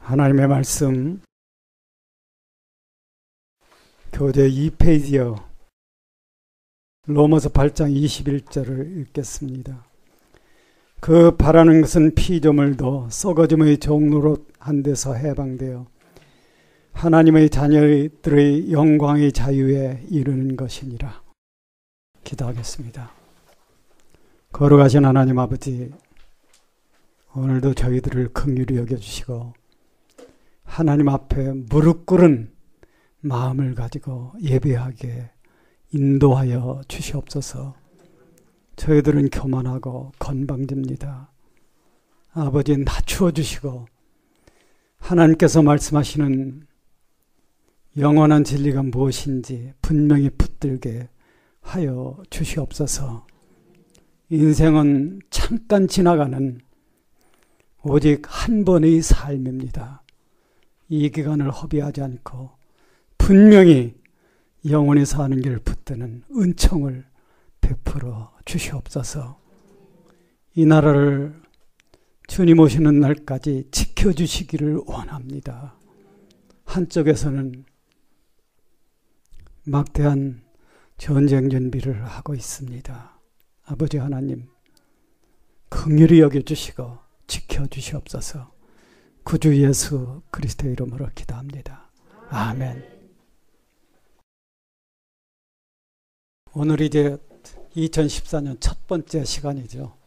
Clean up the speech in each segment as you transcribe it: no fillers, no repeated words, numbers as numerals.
하나님의 말씀 교재 2페이지요. 로마서 8장 21절을 읽겠습니다. 그 바라는 것은 피조물도 썩어짐의 종로로 한 데서 해방되어 하나님의 자녀들의 영광의 자유에 이르는 것이니라. 기도하겠습니다. 거룩하신 하나님 아버지, 오늘도 저희들을 긍휼히 여겨주시고 하나님 앞에 무릎 꿇은 마음을 가지고 예배하게 인도하여 주시옵소서. 저희들은 교만하고 건방집니다. 아버지, 낮추어 주시고 하나님께서 말씀하시는 영원한 진리가 무엇인지 분명히 붙들게 하여 주시옵소서. 인생은 잠깐 지나가는 오직 한 번의 삶입니다. 이 기간을 허비하지 않고 분명히 영원히 사는 길을 붙드는 은총을 베풀어 주시옵소서. 이 나라를 주님 오시는 날까지 지켜주시기를 원합니다. 한쪽에서는 막대한 전쟁 준비를 하고 있습니다. 아버지 하나님, 긍휼히 여겨주시고 지켜주시옵소서. 구주 예수 그리스도의 이름으로 기도합니다. 아멘. 오늘 이제 2014년 첫 번째 시간이죠.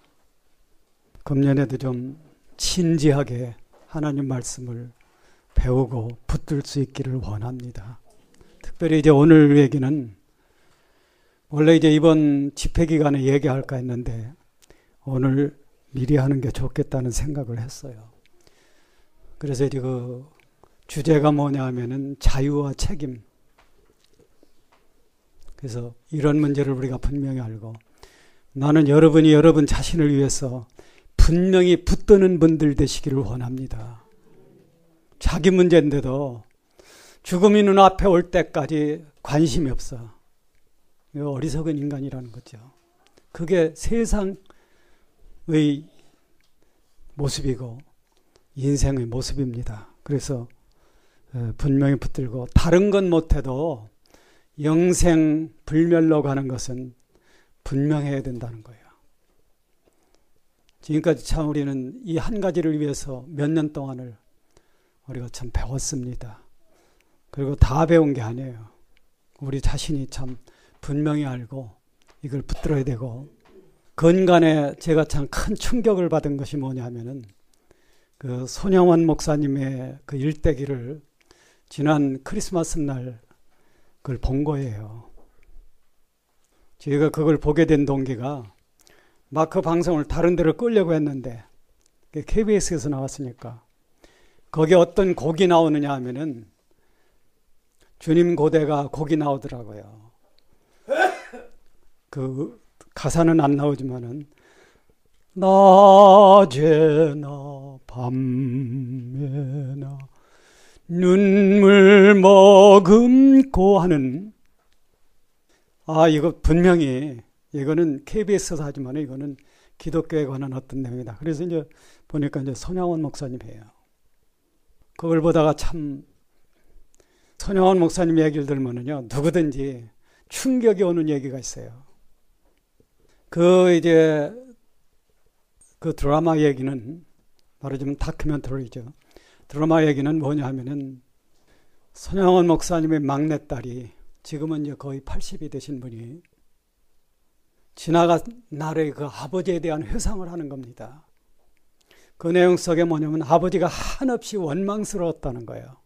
금년에도 좀 진지하게 하나님 말씀을 배우고 붙들 수 있기를 원합니다. 특별히 이제 오늘 얘기는 원래 이제 이번 집회 기간에 얘기할까 했는데 오늘 미리 하는 게 좋겠다는 생각을 했어요. 그래서 이제 그 주제가 뭐냐 하면은 자유와 책임. 그래서 이런 문제를 우리가 분명히 알고, 나는 여러분이 여러분 자신을 위해서 분명히 붙드는 분들 되시기를 원합니다. 자기 문제인데도 죽음이 눈앞에 올 때까지 관심이 없어. 이거 어리석은 인간이라는 거죠. 그게 세상의 모습이고 인생의 모습입니다. 그래서 분명히 붙들고, 다른 건 못해도 영생 불멸로 가는 것은 분명해야 된다는 거예요. 지금까지 참 우리는 이 한 가지를 위해서 몇 년 동안을 우리가 참 배웠습니다. 그리고 다 배운 게 아니에요. 우리 자신이 참 분명히 알고 이걸 붙들어야 되고, 건간에 제가 참 큰 충격을 받은 것이 뭐냐면은 그 손영원 목사님의 그 일대기를 지난 크리스마스 날 그걸 본 거예요. 제가 그걸 보게 된 동기가 막 그 방송을 다른 데로 끌려고 했는데 KBS에서 나왔으니까 거기에 어떤 곡이 나오느냐 하면은 주님 고대가 곡이 나오더라고요. 그 가사는 안 나오지만은 낮에나 밤에나 눈물 머금고 하는, 이거 분명히 이거는 KBS에서 하지만 이거는 기독교에 관한 어떤 내용이다. 그래서 이제 보니까 이제 손양원 목사님이에요. 그걸 보다가 참 손양원 목사님 얘기를 들으면요, 누구든지 충격이 오는 얘기가 있어요. 이제 그 드라마 얘기는 말하자면 다큐멘터리죠. 드라마 얘기는 뭐냐 하면은 손양원 목사님의 막내딸이 지금은 이제 거의 80이 되신 분이 지나간 날의 그 아버지에 대한 회상을 하는 겁니다. 그 내용 속에 뭐냐면 아버지가 한없이 원망스러웠다는 거예요.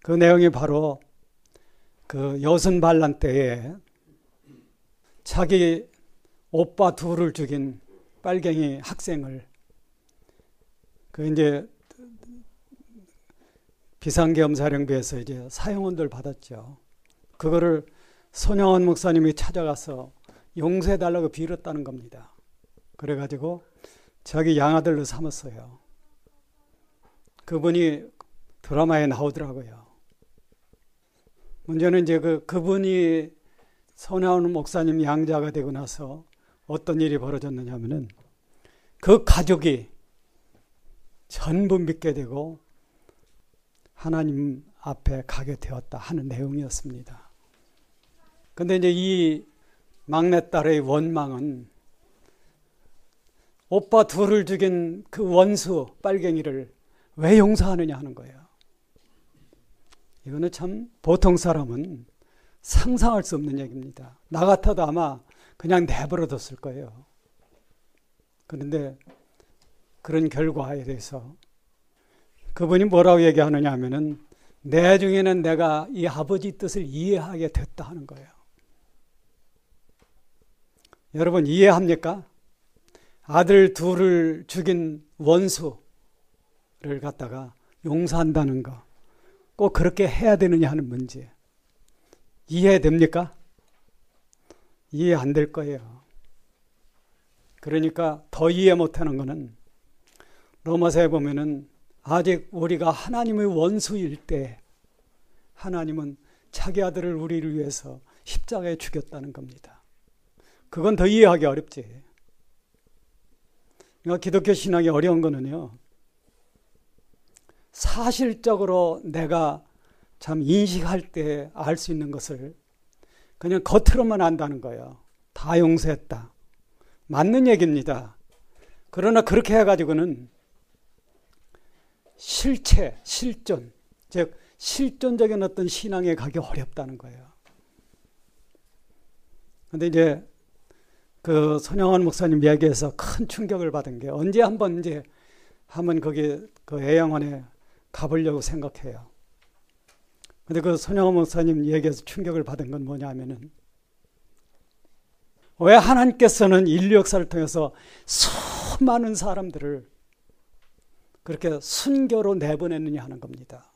그 내용이 바로 그 여순반란 때에 자기 오빠 둘을 죽인 빨갱이 학생을 이제 비상계엄사령부에서 이제 사형원들 받았죠. 그거를 손영원 목사님이 찾아가서 용서해달라고 빌었다는 겁니다. 그래가지고 자기 양아들로 삼았어요. 그분이 드라마에 나오더라고요. 문제는 이제 그분이 손영원 목사님 양자가 되고 나서 어떤 일이 벌어졌느냐 하면은 그 가족이 전부 믿게 되고 하나님 앞에 가게 되었다 하는 내용이었습니다. 근데 이제 이 막내딸의 원망은 오빠 둘을 죽인 그 원수 빨갱이를 왜 용서하느냐 하는 거예요. 이거는 참 보통 사람은 상상할 수 없는 얘기입니다. 나 같아도 아마 그냥 내버려뒀을 거예요. 그런데 그런 결과에 대해서 그분이 뭐라고 얘기하느냐 하면은 내중에는 내가 이 아버지 뜻을 이해하게 됐다 하는 거예요. 여러분 이해합니까? 아들 둘을 죽인 원수를 갖다가 용서한다는 거 꼭 그렇게 해야 되느냐 하는 문제. 이해됩니까? 이해 안 될 거예요. 그러니까 더 이해 못하는 거는 로마서에 보면은 아직 우리가 하나님의 원수일 때 하나님은 자기 아들을 우리를 위해서 십자가에 죽였다는 겁니다. 그건 더 이해하기 어렵지. 그러니까 기독교 신앙이 어려운 거는요, 사실적으로 내가 참 인식할 때 알 수 있는 것을 그냥 겉으로만 안다는 거예요. 다 용서했다. 맞는 얘기입니다. 그러나 그렇게 해가지고는 실체, 실존, 즉 실존적인 어떤 신앙에 가기 어렵다는 거예요. 그런데 이제 그 손영원 목사님 이야기에서 큰 충격을 받은 게 언제 한번 거기 그 애양원에 가보려고 생각해요. 근데 그 손영원 목사님 얘기에서 충격을 받은 건 뭐냐 하면은 왜 하나님께서는 인류 역사를 통해서 수많은 사람들을 그렇게 순교로 내보냈느냐 하는 겁니다.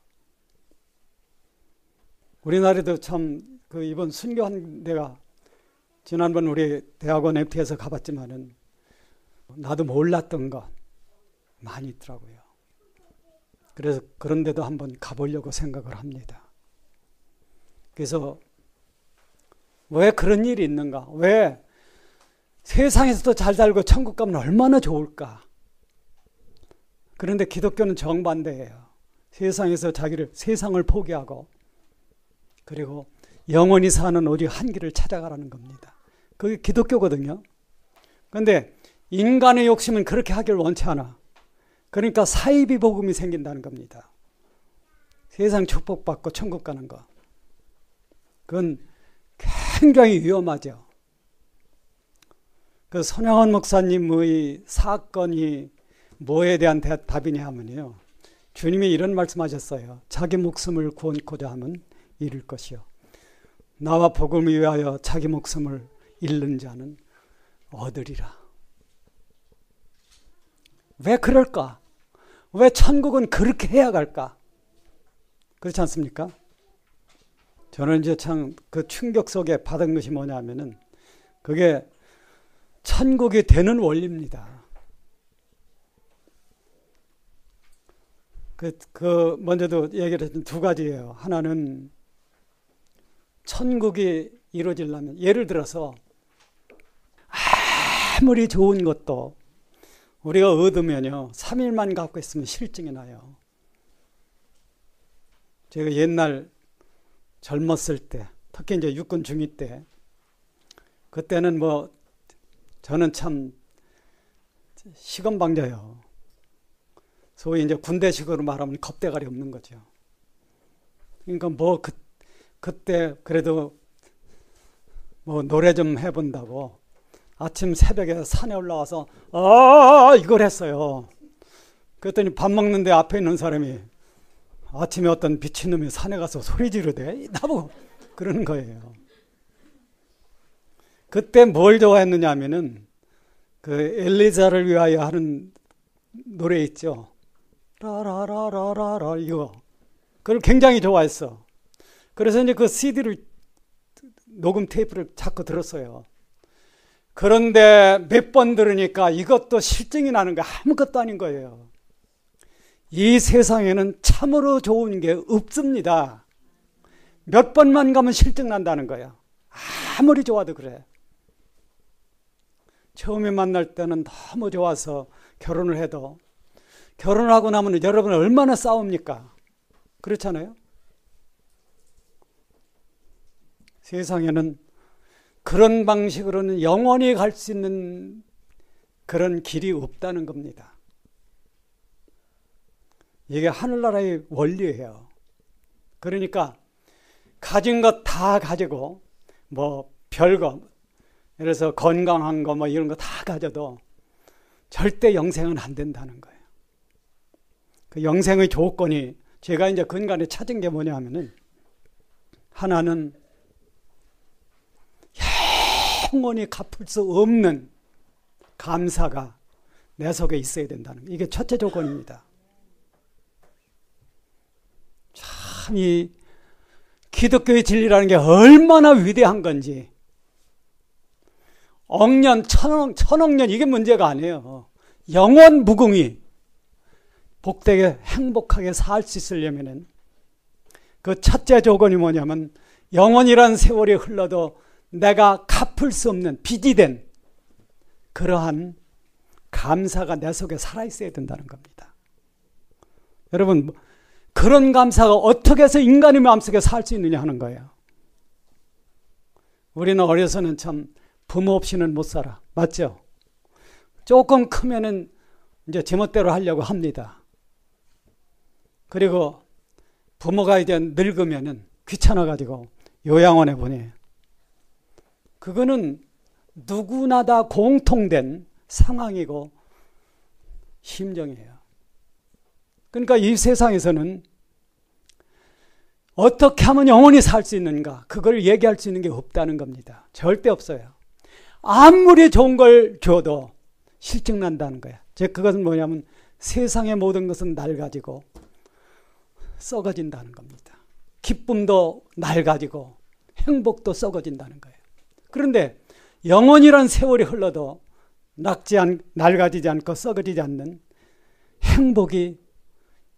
우리나라도 참 그 이번 순교한 데가 지난번 우리 대학원 MT에서 가봤지만은 나도 몰랐던 것 많이 있더라고요. 그래서 그런 데도 한번 가보려고 생각을 합니다. 그래서 왜 그런 일이 있는가? 왜 세상에서도 잘 살고 천국 가면 얼마나 좋을까? 그런데 기독교는 정반대예요. 세상에서 세상을 포기하고 그리고 영원히 사는 오직 한 길을 찾아가라는 겁니다. 그게 기독교거든요. 그런데 인간의 욕심은 그렇게 하길 원치 않아. 그러니까 사이비 복음이 생긴다는 겁니다. 세상 축복받고 천국 가는 거. 그건 굉장히 위험하죠. 그 손영원 목사님의 사건이 뭐에 대한 답이냐 하면요, 주님이 이런 말씀하셨어요. 자기 목숨을 구원코자 하면 잃을 것이요, 나와 복음을 위하여 자기 목숨을 잃는 자는 얻으리라. 왜 그럴까? 왜 천국은 그렇게 해야 갈까? 그렇지 않습니까? 저는 이제 참 그 충격 속에 받은 것이 뭐냐 하면은 그게 천국이 되는 원리입니다. 먼저도 얘기를 했던 두 가지예요. 하나는 천국이 이루어지려면, 예를 들어서 아무리 좋은 것도 우리가 얻으면요, 3일만 갖고 있으면 실증이 나요. 제가 옛날 젊었을 때, 특히 이제 육군 중위 때, 그때는 저는 참 시건방져요. 소위 이제 군대식으로 말하면 겁대가리 없는 거죠. 그러니까 그때 그래도 노래 좀 해본다고 아침 새벽에 산에 올라와서 이걸 했어요. 그랬더니 밥 먹는데 앞에 있는 사람이 아침에 어떤 미친놈이 산에 가서 소리 지르대 나보고 그러는 거예요. 그때 뭘 좋아했느냐 하면은 그 엘리자를 위하여 하는 노래 있죠. 라라라라라라 이거. 그걸 굉장히 좋아했어. 그래서 이제 그 CD를 녹음 테이프를 자꾸 들었어요. 그런데 몇 번 들으니까 이것도 실증이 나는 거 아무것도 아닌 거예요. 이 세상에는 참으로 좋은 게 없습니다. 몇 번만 가면 실증 난다는 거야. 아무리 좋아도 그래. 처음에 만날 때는 너무 좋아서 결혼을 해도 결혼하고 나면 여러분 얼마나 싸웁니까? 그렇잖아요? 세상에는 그런 방식으로는 영원히 갈 수 있는 그런 길이 없다는 겁니다. 이게 하늘나라의 원리예요. 그러니까 가진 것 다 가지고 뭐 별거, 예를 들어서 건강한 거 뭐 이런 거 다 가져도 절대 영생은 안 된다는 거예요. 그 영생의 조건이 제가 이제 근간에 찾은 게 뭐냐 하면은 하나는 영원히 갚을 수 없는 감사가 내 속에 있어야 된다는 거예요. 이게 첫째 조건입니다. 참 이 기독교의 진리라는 게 얼마나 위대한 건지 억년, 천억 년 이게 문제가 아니에요. 영원 무궁히 복되게 행복하게 살 수 있으려면은 그 첫째 조건이 뭐냐면 영원이란 세월이 흘러도 내가 갚을 수 없는 빚이 된 그러한 감사가 내 속에 살아있어야 된다는 겁니다. 여러분, 그런 감사가 어떻게 해서 인간의 마음속에 살 수 있느냐 하는 거예요. 우리는 어려서는 참 부모 없이는 못 살아. 맞죠? 조금 크면은 이제 제멋대로 하려고 합니다. 그리고 부모가 이제 늙으면은 귀찮아가지고 요양원에 보내요. 그거는 누구나 다 공통된 상황이고 심정이에요. 그러니까 이 세상에서는 어떻게 하면 영원히 살 수 있는가, 그걸 얘기할 수 있는 게 없다는 겁니다. 절대 없어요. 아무리 좋은 걸 줘도 실증난다는 거야. 즉 그것은 뭐냐면 세상의 모든 것은 낡아지고 썩어진다는 겁니다. 기쁨도 낡아지고 행복도 썩어진다는 거예요. 그런데 영원이란 세월이 흘러도 낡아지지 않고 썩어지지 않는 행복이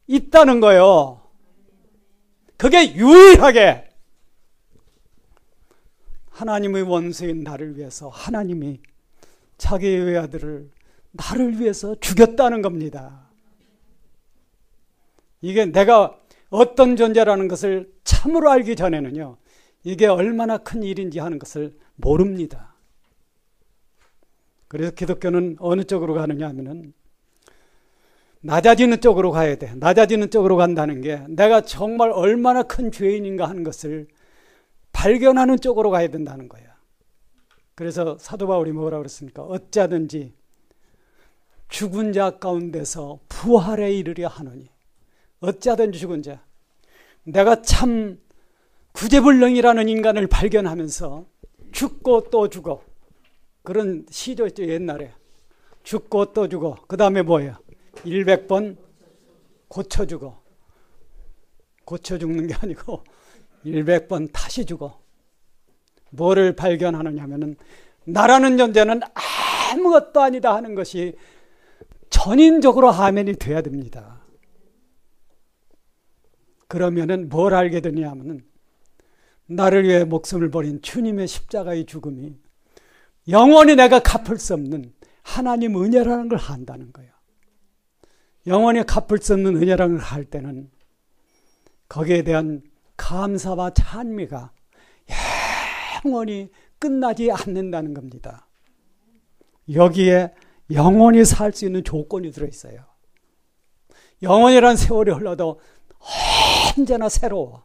있다는 거예요. 그게 유일하게 하나님의 원수인 나를 위해서 하나님이 자기의 외아들을 나를 위해서 죽였다는 겁니다. 이게 내가 어떤 존재라는 것을 참으로 알기 전에는요, 이게 얼마나 큰 일인지 하는 것을 모릅니다. 그래서 기독교는 어느 쪽으로 가느냐 하면은 낮아지는 쪽으로 가야 돼. 낮아지는 쪽으로 간다는 게 내가 정말 얼마나 큰 죄인인가 하는 것을 발견하는 쪽으로 가야 된다는 거예요. 그래서 사도 바울이 뭐라고 그랬습니까? 어찌하든지 죽은 자 가운데서 부활에 이르려 하노니. 어찌하든지 죽은 자. 내가 참 구제불능이라는 인간을 발견하면서 죽고 또 죽어. 그런 시조 있죠, 옛날에. 죽고 또 죽어. 그 다음에 뭐예요? 100번 고쳐 죽어. 고쳐 죽는 게 아니고 100번 다시 죽어. 뭐를 발견하느냐면은 나라는 존재는 아무것도 아니다 하는 것이 전인적으로 아멘이 돼야 됩니다. 그러면은 뭘 알게 되냐면은 나를 위해 목숨을 버린 주님의 십자가의 죽음이 영원히 내가 갚을 수 없는 하나님 은혜라는 걸 안다는 거예요. 영원히 갚을 수 없는 은혜라는 걸 할 때는 거기에 대한 감사와 찬미가 영원히 끝나지 않는다는 겁니다. 여기에 영원히 살 수 있는 조건이 들어있어요. 영원이란 세월이 흘러도 언제나 새로워.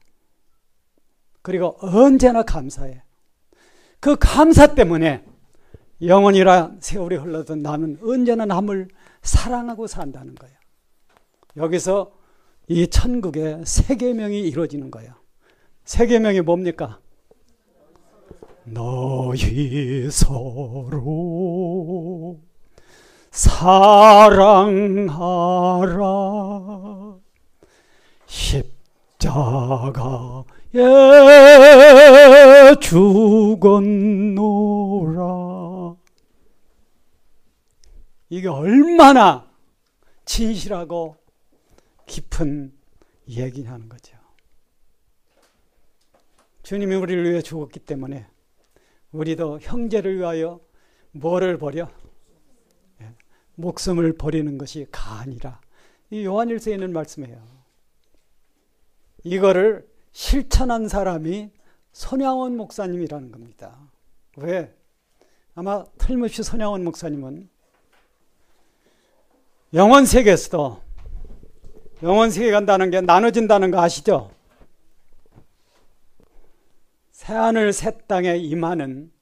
그리고 언제나 감사해. 그 감사 때문에 영원이란 세월이 흘러도 나는 언제나 남을 사랑하고 산다는 거예요. 여기서 이 천국의 세 계명이 이루어지는 거예요. 세 계명이 뭡니까? 너희 서로 사랑하라. 십자가에 죽었노라. 이게 얼마나 진실하고 깊은 얘기냐는 거죠. 주님이 우리를 위해 죽었기 때문에 우리도 형제를 위하여 뭐를 버려? 목숨을 버리는 것이 가아니라 이 요한일서에 있는 말씀이에요. 이거를 실천한 사람이 손양원 목사님이라는 겁니다. 왜? 아마 틀림없이 손양원 목사님은 영원 세계에서도, 영원 세계가 간다는 게 나눠진다는 거 아시죠? 새하늘 새 땅에 임하는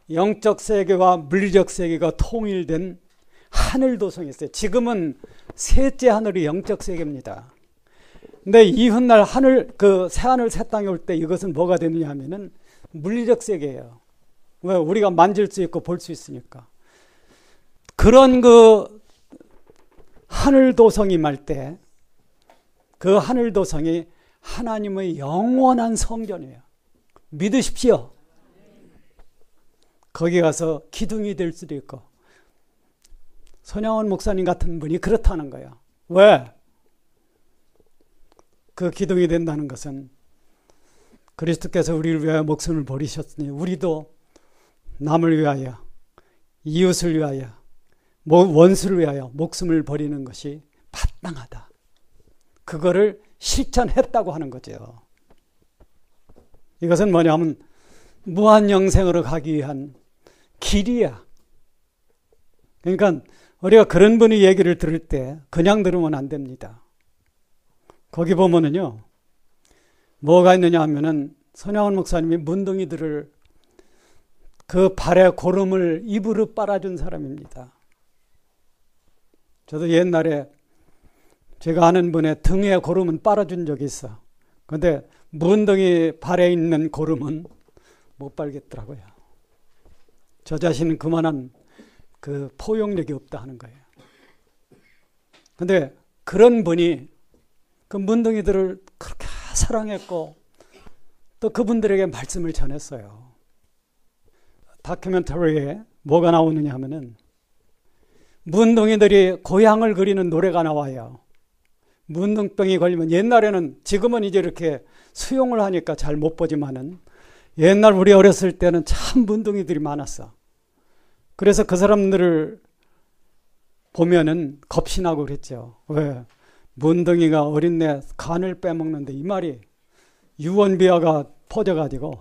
영적 세계와 물리적 세계가 통일된 하늘 도성이 있어요. 지금은 셋째 하늘이 영적 세계입니다. 근데 이훗날 새하늘 새 땅에 올 때 이것은 뭐가 되느냐 하면은 물리적 세계예요. 왜? 우리가 만질 수 있고 볼 수 있으니까. 그런 하늘 도성이 말 때 그 하늘 도성이 하나님의 영원한 성전이에요. 믿으십시오. 거기 가서 기둥이 될 수도 있고. 손양원 목사님 같은 분이 그렇다는 거예요. 왜? 그 기둥이 된다는 것은 그리스도께서 우리를 위하여 목숨을 버리셨으니 우리도 남을 위하여, 이웃을 위하여, 원수를 위하여 목숨을 버리는 것이 마땅하다. 그거를 실천했다고 하는 거죠. 이것은 뭐냐면 무한 영생으로 가기 위한 길이야. 그러니까 우리가 그런 분의 얘기를 들을 때 그냥 들으면 안 됩니다. 거기 보면은요, 뭐가 있느냐 하면은 손양원 목사님이 문둥이들을 그 발에 고름을 입으로 빨아준 사람입니다. 저도 옛날에 제가 아는 분의 등에 고름은 빨아준 적이 있어. 그런데 문둥이 발에 있는 고름은 못 빨겠더라고요. 저 자신은 그만한 그 포용력이 없다 하는 거예요. 그런데 그런 분이 그 문둥이들을 그렇게 사랑했고 또 그분들에게 말씀을 전했어요. 다큐멘터리에 뭐가 나오느냐 하면은 문둥이들이 고향을 그리는 노래가 나와요. 문둥병이 걸리면, 옛날에는, 지금은 이제 이렇게 수용을 하니까 잘 못 보지만은 옛날 우리 어렸을 때는 참 문둥이들이 많았어. 그래서 그 사람들을 보면은 겁이 나고 그랬죠. 왜? 문둥이가 어린애 간을 빼먹는데 이 말이 유언비어가 퍼져가지고.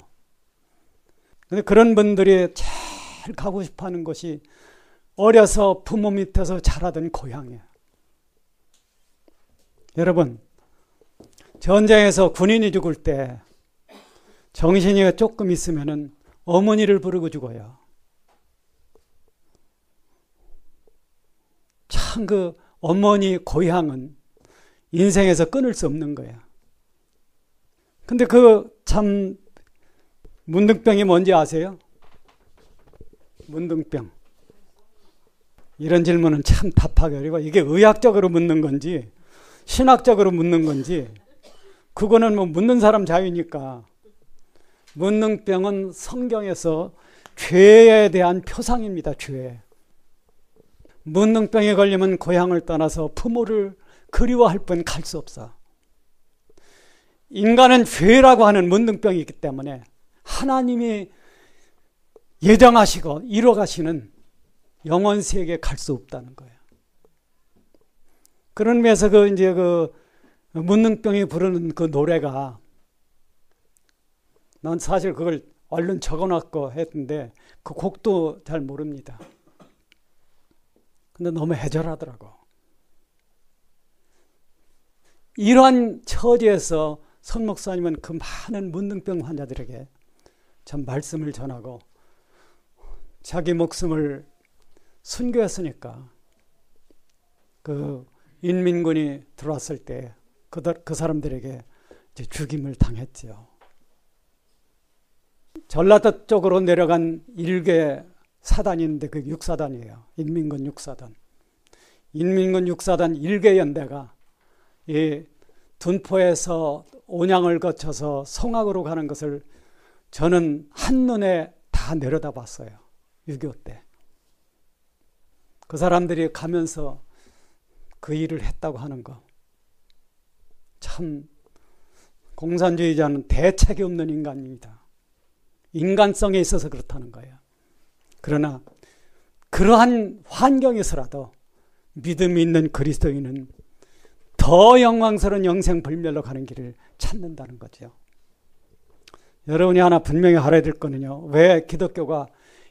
근데 그런 분들이 제일 가고 싶어 하는 곳이 어려서 부모 밑에서 자라던 고향이에요. 여러분, 전쟁에서 군인이 죽을 때 정신이 조금 있으면은 어머니를 부르고 죽어요. 참 그 어머니 고향은 인생에서 끊을 수 없는 거예요. 근데 참 문둥병이 뭔지 아세요? 문둥병. 이런 질문은 참 답하기 어려워. 이게 의학적으로 묻는 건지 신학적으로 묻는 건지 그거는 뭐 묻는 사람 자유니까. 문둥병은 성경에서 죄에 대한 표상입니다. 죄. 문둥병에 걸리면 고향을 떠나서 부모를 그리워할 뿐 갈 수 없어. 인간은 죄라고 하는 문둥병이 있기 때문에 하나님이 예정하시고 이뤄가시는 영원 세계에 갈 수 없다는 거예요. 그런 의미에서 문둥병이 부르는 그 노래가, 난 사실 그걸 얼른 적어놨고 했는데 그 곡도 잘 모릅니다. 근데 너무 애절하더라고. 이러한 처지에서 선 목사님은 그 많은 문둥병 환자들에게 참 말씀을 전하고 자기 목숨을 순교했으니까 그 인민군이 들어왔을 때 그 사람들에게 이제 죽임을 당했죠. 전라도 쪽으로 내려간 일개 사단이 있는데 그게 6사단이에요. 인민군 6사단. 인민군 6사단 1개 연대가 이 둔포에서 온양을 거쳐서 송악으로 가는 것을 저는 한눈에 다 내려다봤어요. 6.25 때. 그 사람들이 가면서 그 일을 했다고 하는 거. 참 공산주의자는 대책이 없는 인간입니다. 인간성에 있어서 그렇다는 거예요. 그러나 그러한 환경에서라도 믿음이 있는 그리스도인은 더 영광스러운 영생불멸로 가는 길을 찾는다는 거죠. 여러분이 하나 분명히 알아야 될 거는요. 왜 기독교가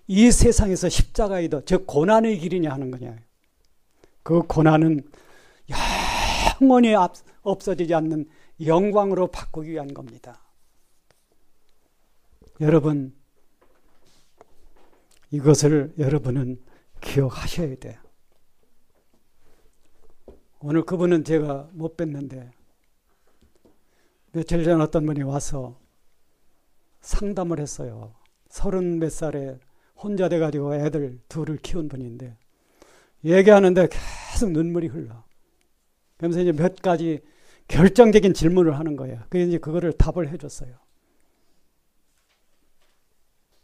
이 세상에서 십자가이도 즉 고난의 길이냐 하는 거냐. 그 고난은 영원히 없어지지 않는 영광으로 바꾸기 위한 겁니다. 여러분, 이것을 여러분은 기억하셔야 돼요. 오늘 그분은 제가 못 뵀는데 며칠 전 어떤 분이 와서 상담을 했어요. 30 몇 살에 혼자 돼가지고 애들 둘을 키운 분인데 얘기하는데 계속 눈물이 흘러. 그러면서 이제 몇 가지 결정적인 질문을 하는 거예요. 그래서 이제 그거를 답을 해줬어요.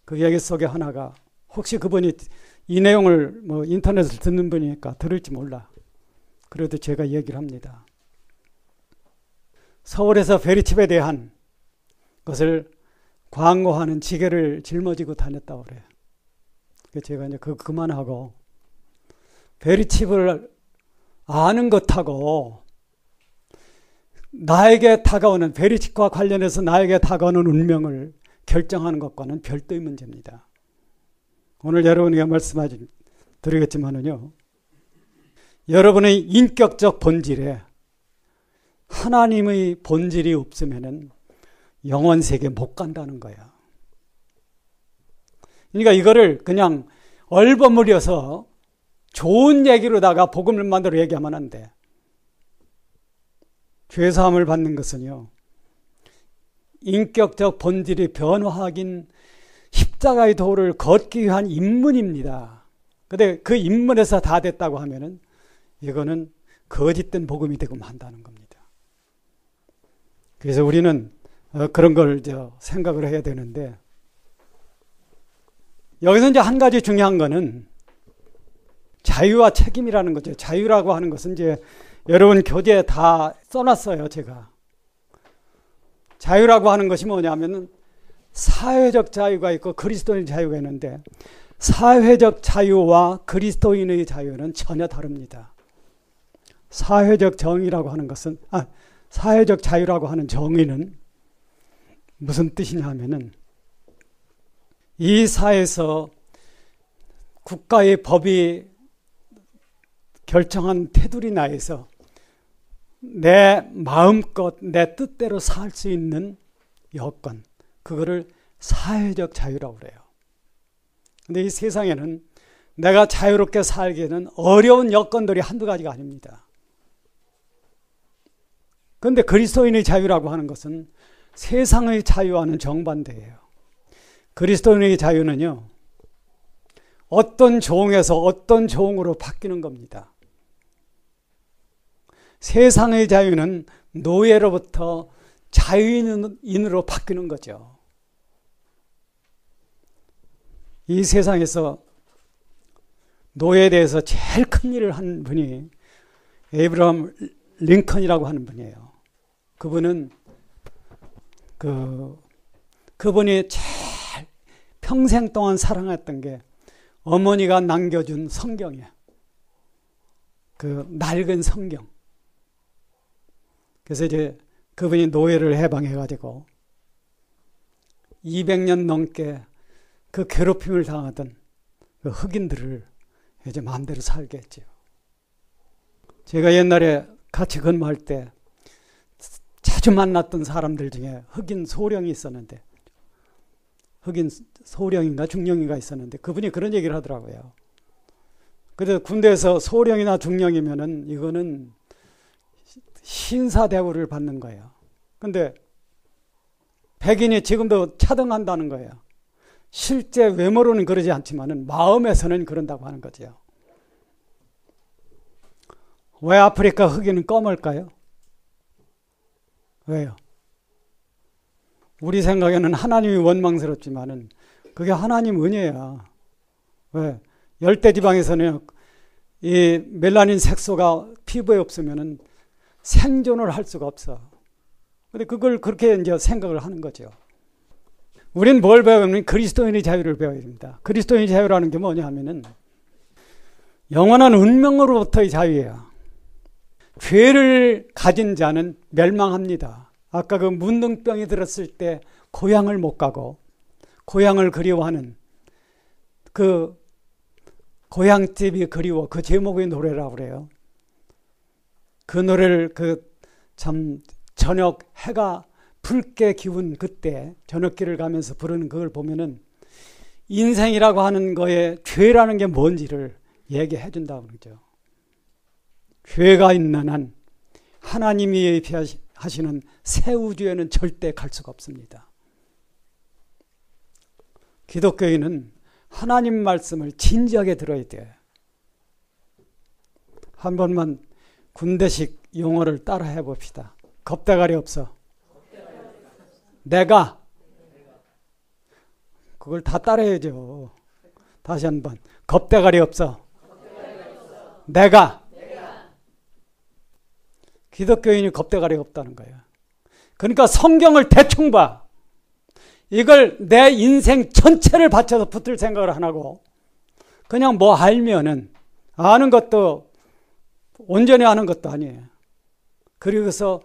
그 얘기 속에 하나가 혹시 그분이 이 내용을 뭐 인터넷을 듣는 분이니까 들을지 몰라. 그래도 제가 얘기를 합니다. 서울에서 페리칩에 대한 것을 광고하는 지게를 짊어지고 다녔다고 그래요. 그래서 제가 이제 그거 그만하고 페리칩을 아는 것하고 나에게 다가오는 페리칩과 관련해서 나에게 다가오는 운명을 결정하는 것과는 별도의 문제입니다. 오늘 여러분에게 말씀드리겠지만은요. 여러분의 인격적 본질에 하나님의 본질이 없으면은 영원 세계 못 간다는 거야. 그러니까 이거를 그냥 얼버무려서 좋은 얘기로다가 복음을 만들어 얘기하면 안 돼. 죄사함을 받는 것은요. 인격적 본질이 변화하긴 십자가의 도를 걷기 위한 입문입니다. 근데 그 입문에서 다 됐다고 하면은 이거는 거짓된 복음이 되고 만다는 겁니다. 그래서 우리는 그런 걸 생각을 해야 되는데 여기서 이제 한 가지 중요한 거는 자유와 책임이라는 거죠. 자유라고 하는 것은 이제 여러분 교재에 다 써놨어요, 제가. 자유라고 하는 것이 뭐냐면은 사회적 자유가 있고 그리스도인의 자유가 있는데 사회적 자유와 그리스도인의 자유는 전혀 다릅니다. 사회적 정의라고 하는 것은 사회적 자유라고 하는 정의는 무슨 뜻이냐 하면은 이 사회에서 국가의 법이 결정한 테두리 내에서 내 마음껏 내 뜻대로 살 수 있는 여건, 그거를 사회적 자유라고 그래요. 근데 이 세상에는 내가 자유롭게 살기에는 어려운 여건들이 한두 가지가 아닙니다. 그런데 그리스도인의 자유라고 하는 것은 세상의 자유와는 정반대예요. 그리스도인의 자유는요, 어떤 종에서 어떤 종으로 바뀌는 겁니다. 세상의 자유는 노예로부터 자유인으로 바뀌는 거죠. 이 세상에서 노예에 대해서 제일 큰 일을 한 분이 에이브러함 링컨이라고 하는 분이에요. 그분은 그분이 제일 평생 동안 사랑했던 게 어머니가 남겨준 성경이에요. 그 낡은 성경. 그래서 이제 그분이 노예를 해방해가지고 200년 넘게 그 괴롭힘을 당하던 그 흑인들을 이제 마음대로 살게 했죠. 제가 옛날에 같이 근무할 때 자주 만났던 사람들 중에 흑인 소령이 있었는데, 흑인 소령인가 중령인가 있었는데 그분이 그런 얘기를 하더라고요. 그래서 군대에서 소령이나 중령이면은 이거는 신사 대우를 받는 거예요. 근데 백인이 지금도 차등한다는 거예요. 실제 외모로는 그러지 않지만은 마음에서는 그런다고 하는 거죠. 왜 아프리카 흑인은 검을까요? 왜요? 우리 생각에는 하나님이 원망스럽지만은 그게 하나님 은혜야. 왜? 열대지방에서는 이 멜라닌 색소가 피부에 없으면은 생존을 할 수가 없어. 근데 그걸 그렇게 이제 생각을 하는 거죠. 우리는 뭘 배우면 그리스도인의 자유를 배워야 됩니다. 그리스도인의 자유라는 게 뭐냐 하면은 영원한 운명으로부터의 자유예요. 죄를 가진 자는 멸망합니다. 아까 그 문둥병이 들었을 때 고향을 못 가고 고향을 그리워하는 그 고향집이 그리워, 그 제목의 노래라고 그래요. 그 노래를 참 저녁 해가 붉게 기운 그때 저녁길을 가면서 부르는 그걸 보면은 인생이라고 하는 거에 죄라는 게 뭔지를 얘기해 준다고 그러죠. 죄가 있는 한 하나님이 예비하시는 새 우주에는 절대 갈 수가 없습니다. 기독교인은 하나님 말씀을 진지하게 들어야 돼요. 한 번만 군대식 용어를 따라 해봅시다. 겁대가리 없어. 내가. 그걸 다 따라야죠. 다시 한번. 겁대가리 없어. 내가. 기독교인이 겁대가리가 없다는 거예요. 그러니까 성경을 대충 봐. 이걸 내 인생 전체를 바쳐서 붙을 생각을 안 하고 그냥 뭐 알면은 아는 것도 온전히 아는 것도 아니에요. 그리고서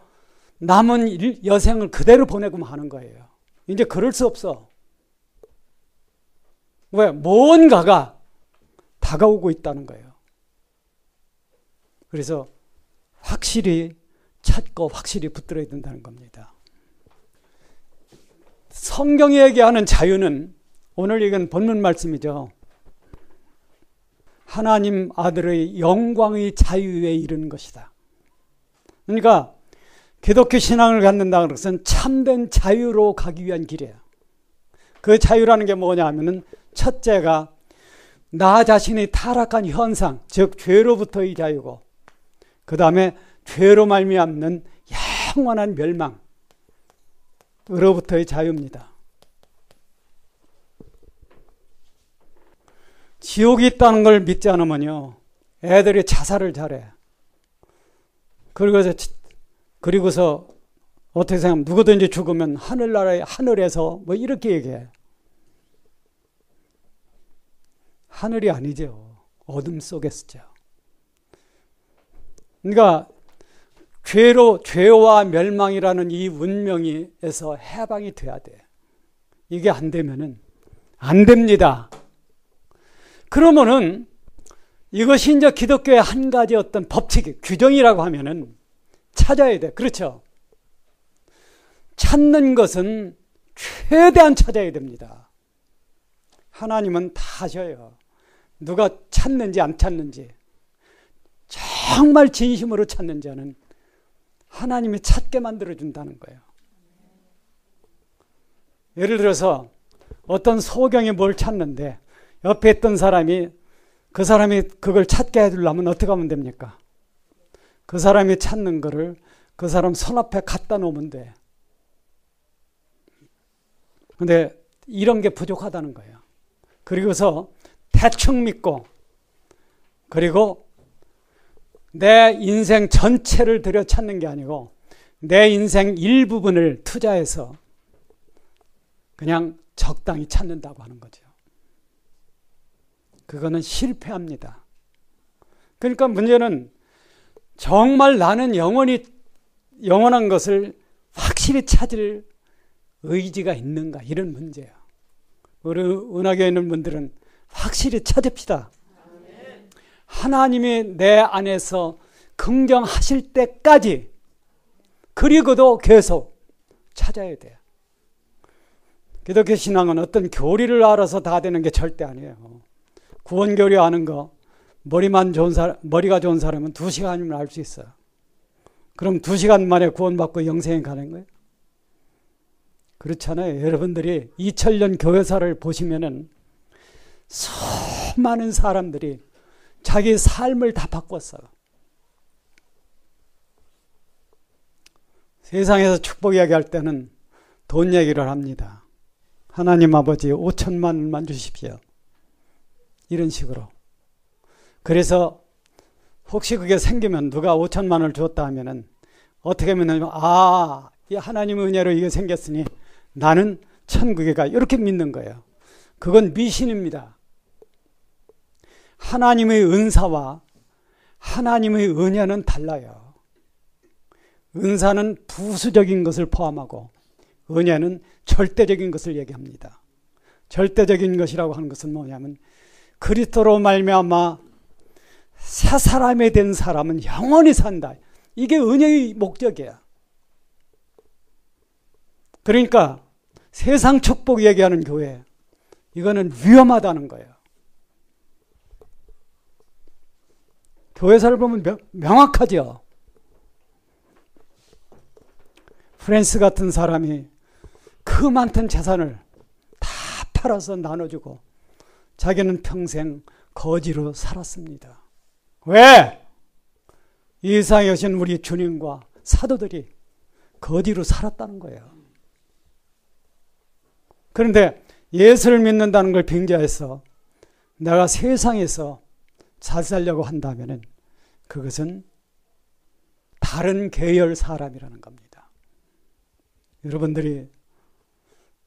남은 여생을 그대로 보내고만 하는 거예요. 이제 그럴 수 없어. 왜? 뭔가가 다가오고 있다는 거예요. 그래서 확실히 찾고 확실히 붙들어야 된다는 겁니다. 성경이 얘기하는 자유는 오늘 이건 본문 말씀이죠. 하나님 아들의 영광의 자유에 이르는 것이다. 그러니까 기독교 신앙을 갖는다는 것은 참된 자유로 가기 위한 길이에요. 그 자유라는 게 뭐냐 하면은 첫째가 나 자신의 타락한 현상, 즉 죄로부터의 자유고 그 다음에 죄로 말미암는 영원한 멸망으로부터의 자유입니다. 지옥이 있다는 걸 믿지 않으면요, 애들이 자살을 잘해. 그리고서 어떻게 생각하면 누구든지 죽으면 하늘에서 뭐 이렇게 얘기해. 하늘이 아니죠. 어둠 속에서죠. 그러니까 죄와 멸망이라는 이 운명에서 해방이 돼야 돼. 이게 안 되면은 안 됩니다. 그러면은 이것이 이제 기독교의 한 가지 어떤 법칙, 규정이라고 하면은 찾아야 돼. 그렇죠? 찾는 것은 최대한 찾아야 됩니다. 하나님은 다 아셔요. 누가 찾는지 안 찾는지. 정말 진심으로 찾는 자는 하나님이 찾게 만들어준다는 거예요. 예를 들어서 어떤 소경이 뭘 찾는데 옆에 있던 사람이 그 사람이 그걸 찾게 해주려면 어떻게 하면 됩니까? 그 사람이 찾는 거를 그 사람 손 앞에 갖다 놓으면 돼. 근데 이런 게 부족하다는 거예요. 그리고서 대충 믿고 그리고 내 인생 전체를 들여 찾는 게 아니고 내 인생 일부분을 투자해서 그냥 적당히 찾는다고 하는 거죠. 그거는 실패합니다. 그러니까 문제는 정말 나는 영원한 것을 확실히 찾을 의지가 있는가, 이런 문제예요. 우리 은하교에 있는 분들은 확실히 찾읍시다. 하나님이 내 안에서 긍정하실 때까지, 그리고도 계속 찾아야 돼요. 기독교 신앙은 어떤 교리를 알아서 다 되는 게 절대 아니에요. 구원교리 아는 거, 머리가 좋은 사람은 2시간이면 알 수 있어요. 그럼 2시간 만에 구원받고 영생에 가는 거예요? 그렇잖아요. 여러분들이 2000년 교회사를 보시면은 수많은 사람들이 자기 삶을 다 바꿨어요. 세상에서 축복 이야기할 때는 돈 얘기를 합니다. 하나님 아버지 5천만 원만 주십시오. 이런 식으로. 그래서 혹시 그게 생기면 누가 5천만 원을 줬다 하면은 어떻게 하면 이 하나님의 은혜로 이게 생겼으니 나는 천국에 가, 이렇게 믿는 거예요. 그건 미신입니다. 하나님의 은사와 하나님의 은혜는 달라요. 은사는 부수적인 것을 포함하고 은혜는 절대적인 것을 얘기합니다. 절대적인 것이라고 하는 것은 뭐냐면 그리스도로 말미암아 새 사람이 된 사람은 영원히 산다. 이게 은혜의 목적이야. 그러니까 세상 축복 얘기하는 교회, 이거는 위험하다는 거예요. 교회사를 보면 명확하죠. 프랜스 같은 사람이 그 많던 재산을 다 팔아서 나눠주고 자기는 평생 거지로 살았습니다. 왜? 이 세상에 오신 우리 주님과 사도들이 거지로 살았다는 거예요. 그런데 예수를 믿는다는 걸 빙자해서 내가 세상에서 잘 살려고 한다면 그것은 다른 계열 사람이라는 겁니다. 여러분들이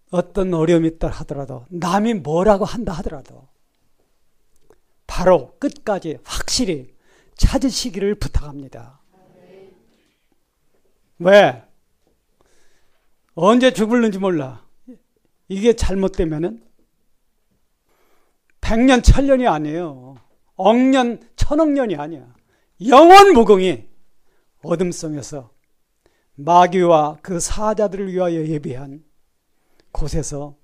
어떤 어려움이 있다 하더라도 남이 뭐라고 한다 하더라도 바로 끝까지 확실히 찾으시기를 부탁합니다. 왜? 언제 죽을는지 몰라. 이게 잘못되면은 100년, 1000년이 아니에요. 억년, 천억년이 아니야. 영원 무궁이 어둠 속에서 마귀와 그 사자들을 위하여 예비한 곳에서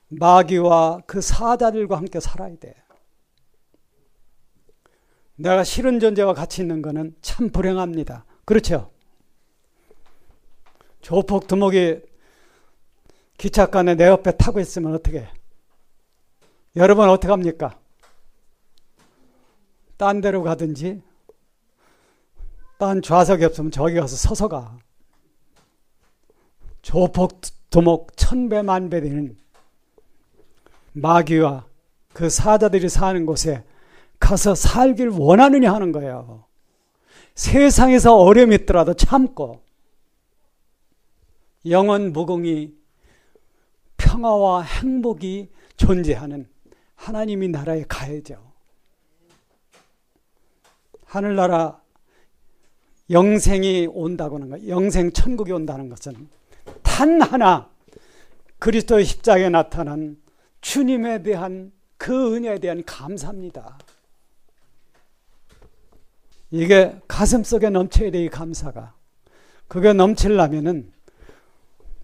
마귀와 그 사자들과 함께 살아야 돼. 내가 싫은 존재와 같이 있는 것은 참 불행합니다. 그렇죠? 조폭 두목이 기찻간에 내 옆에 타고 있으면 어떻게? 여러분 어떻게 합니까? 딴 데로 가든지 딴 좌석이 없으면 저기 가서 서서 가. 조폭 두목 1000배 만배 되는 마귀와 그 사자들이 사는 곳에 가서 살길 원하느냐 하는 거예요. 세상에서 어려움이 있더라도 참고 영원 무궁이 평화와 행복이 존재하는 하나님의 나라에 가야죠. 하늘나라 영생이 온다고 하는 거예요. 영생 천국이 온다는 것은 단 하나 그리스도의 십자가에 나타난 주님에 대한 그 은혜에 대한 감사입니다. 이게 가슴속에 넘쳐야 돼, 이 감사가. 그게 넘치려면은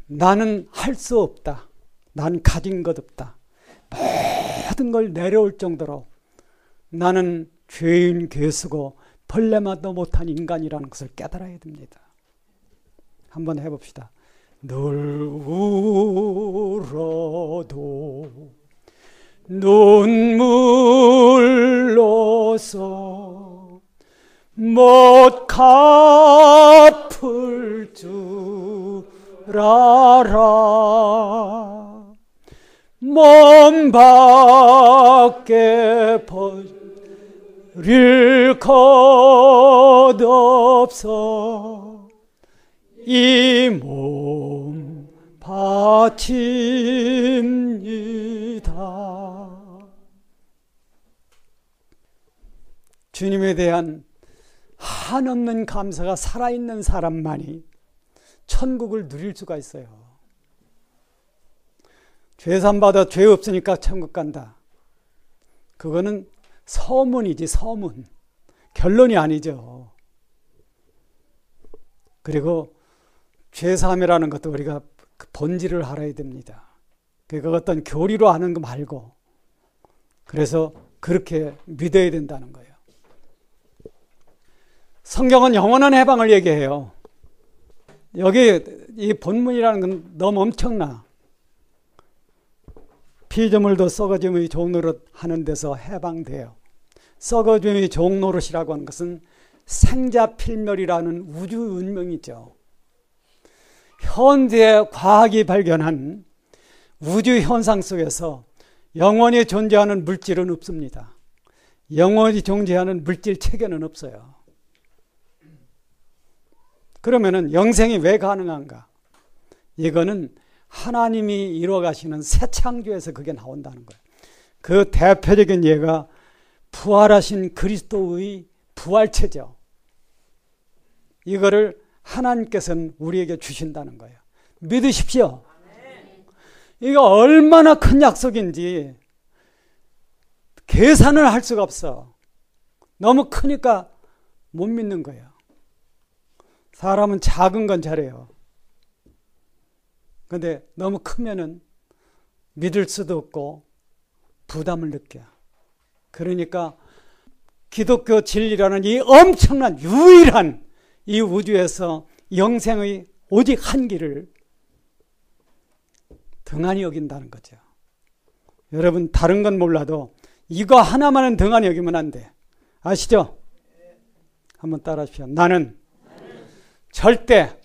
나는 할 수 없다. 난 가진 것 없다. 모든 걸 내려올 정도로 나는 죄인 괴수고 벌레만도 못한 인간이라는 것을 깨달아야 됩니다. 한번 해봅시다. 늘 울어도 눈물로서 못 갚을 줄 알아. 몸 밖에 버릴 것 없어 이 몸 바칩니다. 주님에 대한 한없는 감사가 살아있는 사람만이 천국을 누릴 수가 있어요. 죄산받아 죄 없으니까 천국 간다. 그거는 서문이지, 서문. 결론이 아니죠. 그리고 죄사함이라는 것도 우리가 본질을 알아야 됩니다. 그러니까 어떤 교리로 아는 거 말고 그래서 그렇게 믿어야 된다는 거예요. 성경은 영원한 해방을 얘기해요. 여기 이 본문이라는 건 너무 엄청나. 피조물도 썩어짐의 종노릇 하는 데서 해방돼요. 썩어짐의 종노릇이라고 하는 것은 생자필멸이라는 우주 운명이죠. 현재 과학이 발견한 우주 현상 속에서 영원히 존재하는 물질은 없습니다. 영원히 존재하는 물질 체계는 없어요. 그러면은 영생이 왜 가능한가? 이거는 하나님이 이루어 가시는 새 창조에서 그게 나온다는 거예요. 그 대표적인 예가 부활하신 그리스도의 부활체죠. 이거를 하나님께서는 우리에게 주신다는 거예요. 믿으십시오. 이거 얼마나 큰 약속인지 계산을 할 수가 없어. 너무 크니까 못 믿는 거예요. 사람은 작은 건 잘해요. 근데 너무 크면은 믿을 수도 없고 부담을 느껴요. 그러니까 기독교 진리라는 이 엄청난 유일한 이 우주에서 영생의 오직 한 길을 등한히 여긴다는 거죠. 여러분 다른 건 몰라도 이거 하나만은 등한히 여기면 안 돼. 아시죠? 한번 따라 하십시오. 나는 절대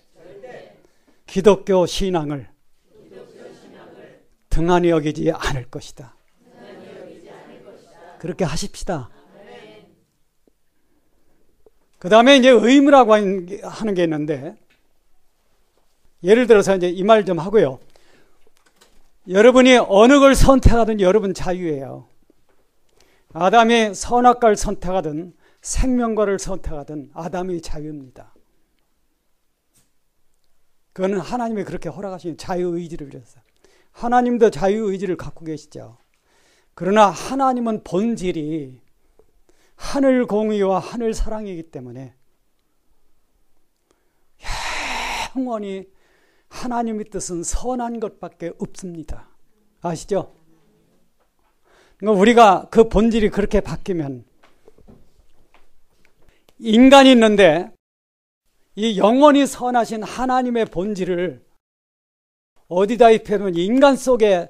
기독교 신앙을 등한히 여기지 않을 것이다. 그렇게 하십시다. 그 다음에 이제 의무라고 하는 게 있는데, 예를 들어서 이제 이 말 좀 하고요. 여러분이 어느 걸 선택하든 여러분 자유예요. 아담이 선악과를 선택하든 생명과를 선택하든 아담의 자유입니다. 그거는 하나님이 그렇게 허락하신 자유의지를 위해서. 하나님도 자유의지를 갖고 계시죠. 그러나 하나님은 본질이 하늘 공의와 하늘 사랑이기 때문에 영원히 하나님의 뜻은 선한 것밖에 없습니다. 아시죠? 그러니까 우리가 그 본질이 그렇게 바뀌면, 인간이 있는데 이 영원히 선하신 하나님의 본질을 어디다 입혀면 인간 속에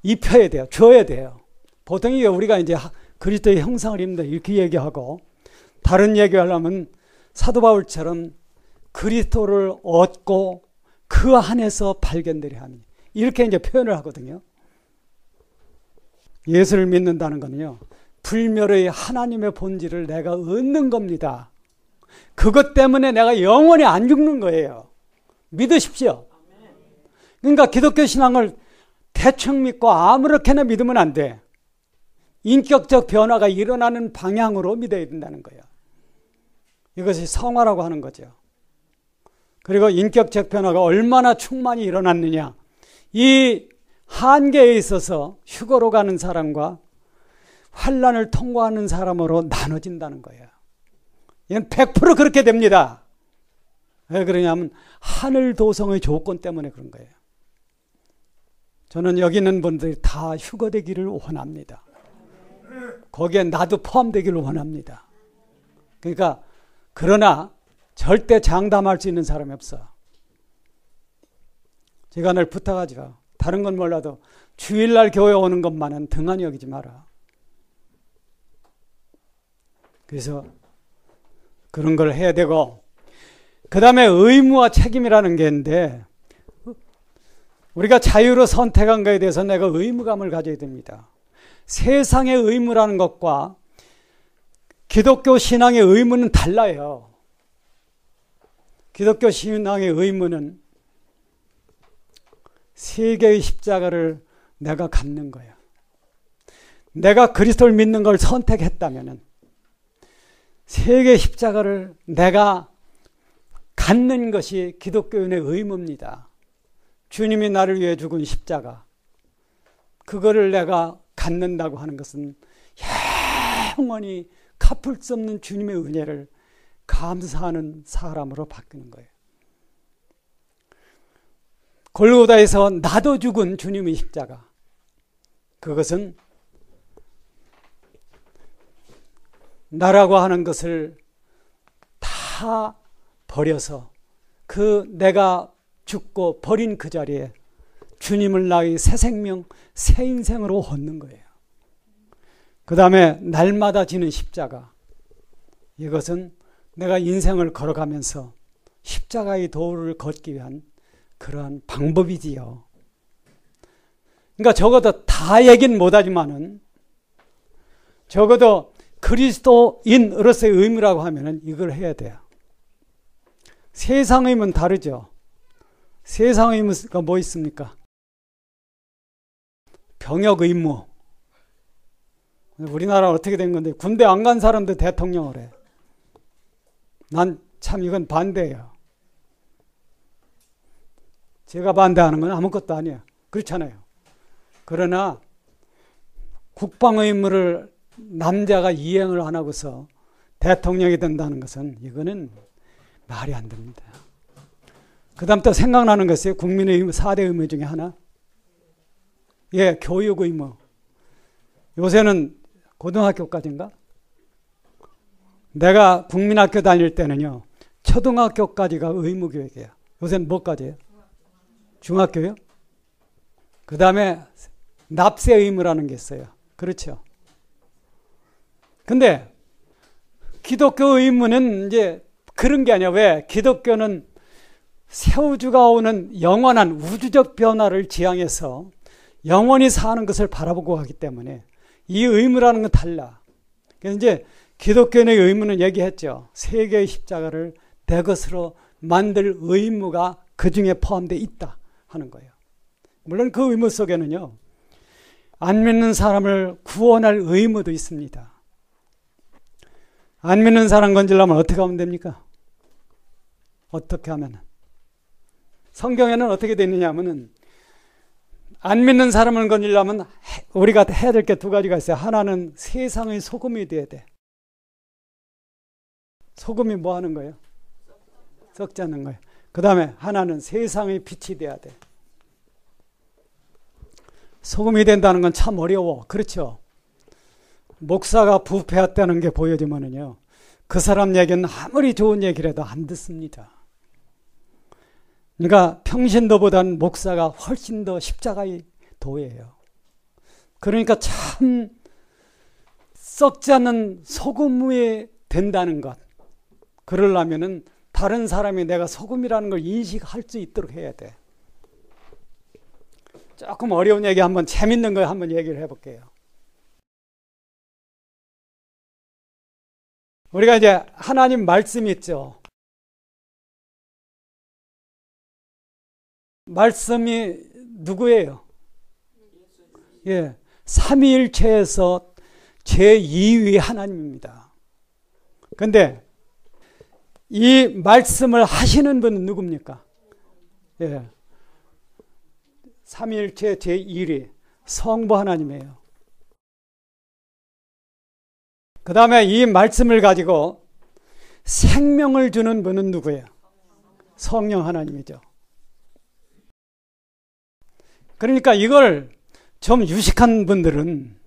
입혀야 돼요. 줘야 돼요. 보통 이게 우리가 이제 그리스도의 형상을 입는다 이렇게 얘기하고, 다른 얘기하려면 사도 바울처럼 그리스도를 얻고 그 안에서 발견되려 하는, 이렇게 이제 표현을 하거든요. 예수를 믿는다는 거는요, 불멸의 하나님의 본질을 내가 얻는 겁니다. 그것 때문에 내가 영원히 안 죽는 거예요. 믿으십시오. 그러니까 기독교 신앙을 대충 믿고 아무렇게나 믿으면 안 돼. 인격적 변화가 일어나는 방향으로 믿어야 된다는 거예요. 이것이 성화라고 하는 거죠. 그리고 인격적 변화가 얼마나 충만히 일어났느냐, 이 한계에 있어서 휴거로 가는 사람과 환난을 통과하는 사람으로 나눠진다는 거예요. 이건 100% 그렇게 됩니다. 왜 그러냐면 하늘 도성의 조건 때문에 그런 거예요. 저는 여기 있는 분들이 다 휴거되기를 원합니다. 거기에 나도 포함되기를 원합니다. 그러니까 그러나 절대 장담할 수 있는 사람이 없어. 제가 늘 부탁하죠. 다른 건 몰라도 주일날 교회 오는 것만은 등한히 여기지 마라. 그래서 그런 걸 해야 되고, 그 다음에 의무와 책임이라는 게 있는데, 우리가 자유로 선택한 것에 대해서 내가 의무감을 가져야 됩니다. 세상의 의무라는 것과 기독교 신앙의 의무는 달라요. 기독교 신앙의 의무는 세계의 십자가를 내가 갖는 거예요. 내가 그리스도를 믿는 걸 선택했다면 세계의 십자가를 내가 갖는 것이 기독교인의 의무입니다. 주님이 나를 위해 죽은 십자가, 그거를 내가 갖는다고 하는 것은 영원히 갚을 수 없는 주님의 은혜를 감사하는 사람으로 바뀌는 거예요. 골고다에서 나도 죽은 주님의 십자가, 그것은 나라고 하는 것을 다 버려서 그 내가 죽고 버린 그 자리에 주님을 나의 새 생명, 새 인생으로 얻는 거예요. 그 다음에 날마다 지는 십자가, 이것은 내가 인생을 걸어가면서 십자가의 도를 걷기 위한 그러한 방법이지요. 그러니까 적어도 다 얘기는 못하지만은 적어도 그리스도인으로서의 의무라고 하면은 이걸 해야 돼요. 세상 의무는 다르죠. 세상 의무가 뭐 있습니까? 병역 의무, 우리나라 어떻게 된 건데 군대 안 간 사람도 대통령을 해. 난 참 이건 반대예요. 제가 반대하는 건 아무것도 아니에요. 그렇잖아요. 그러나 국방 의무를 남자가 이행을 안 하고서 대통령이 된다는 것은 이거는 말이 안 됩니다. 그 다음 또 생각나는 것이 국민의 의무, 4대 의무 중에 하나. 예, 교육 의무. 요새는 고등학교까지인가? 내가 국민학교 다닐 때는요, 초등학교까지가 의무교육이에요. 요새는 뭐까지예요? 중학교요? 그 다음에 납세 의무라는 게 있어요. 그렇죠. 근데 기독교 의무는 이제 그런 게 아니야. 왜? 기독교는 새우주가 오는 영원한 우주적 변화를 지향해서 영원히 사는 것을 바라보고 하기 때문에 이 의무라는 건 달라. 그래서 이제 기독교의 의무는 얘기했죠. 세계의 십자가를 내 것으로 만들 의무가 그 중에 포함되어 있다 하는 거예요. 물론 그 의무 속에는요, 안 믿는 사람을 구원할 의무도 있습니다. 안 믿는 사람 건지려면 어떻게 하면 됩니까? 어떻게 하면? 성경에는 어떻게 되어 있느냐 하면은, 안 믿는 사람을 건지려면 우리가 해야 될 게 두 가지가 있어요. 하나는 세상의 소금이 돼야 돼. 소금이 뭐 하는 거예요? 썩지 않는 거예요. 그 다음에 하나는 세상의 빛이 돼야 돼. 소금이 된다는 건 참 어려워. 그렇죠? 목사가 부패했다는 게 보여지면은요, 그 사람 얘기는 아무리 좋은 얘기라도 안 듣습니다. 그러니까 평신도보다는 목사가 훨씬 더 십자가의 도예요. 그러니까 참 썩지 않는 소금이 된다는 것. 그러려면은 다른 사람이 내가 소금이라는 걸 인식할 수 있도록 해야 돼. 조금 어려운 얘기 한번, 재밌는 거 한번 얘기를 해볼게요. 우리가 이제 하나님 말씀이 있죠. 말씀이 누구예요? 예, 삼위일체에서 제2위 하나님입니다. 근데 이 말씀을 하시는 분은 누굽니까? 예, 삼위일체 제1위 성부 하나님이에요. 그 다음에 이 말씀을 가지고 생명을 주는 분은 누구예요? 성령 하나님이죠. 그러니까 이걸 좀 유식한 분들은,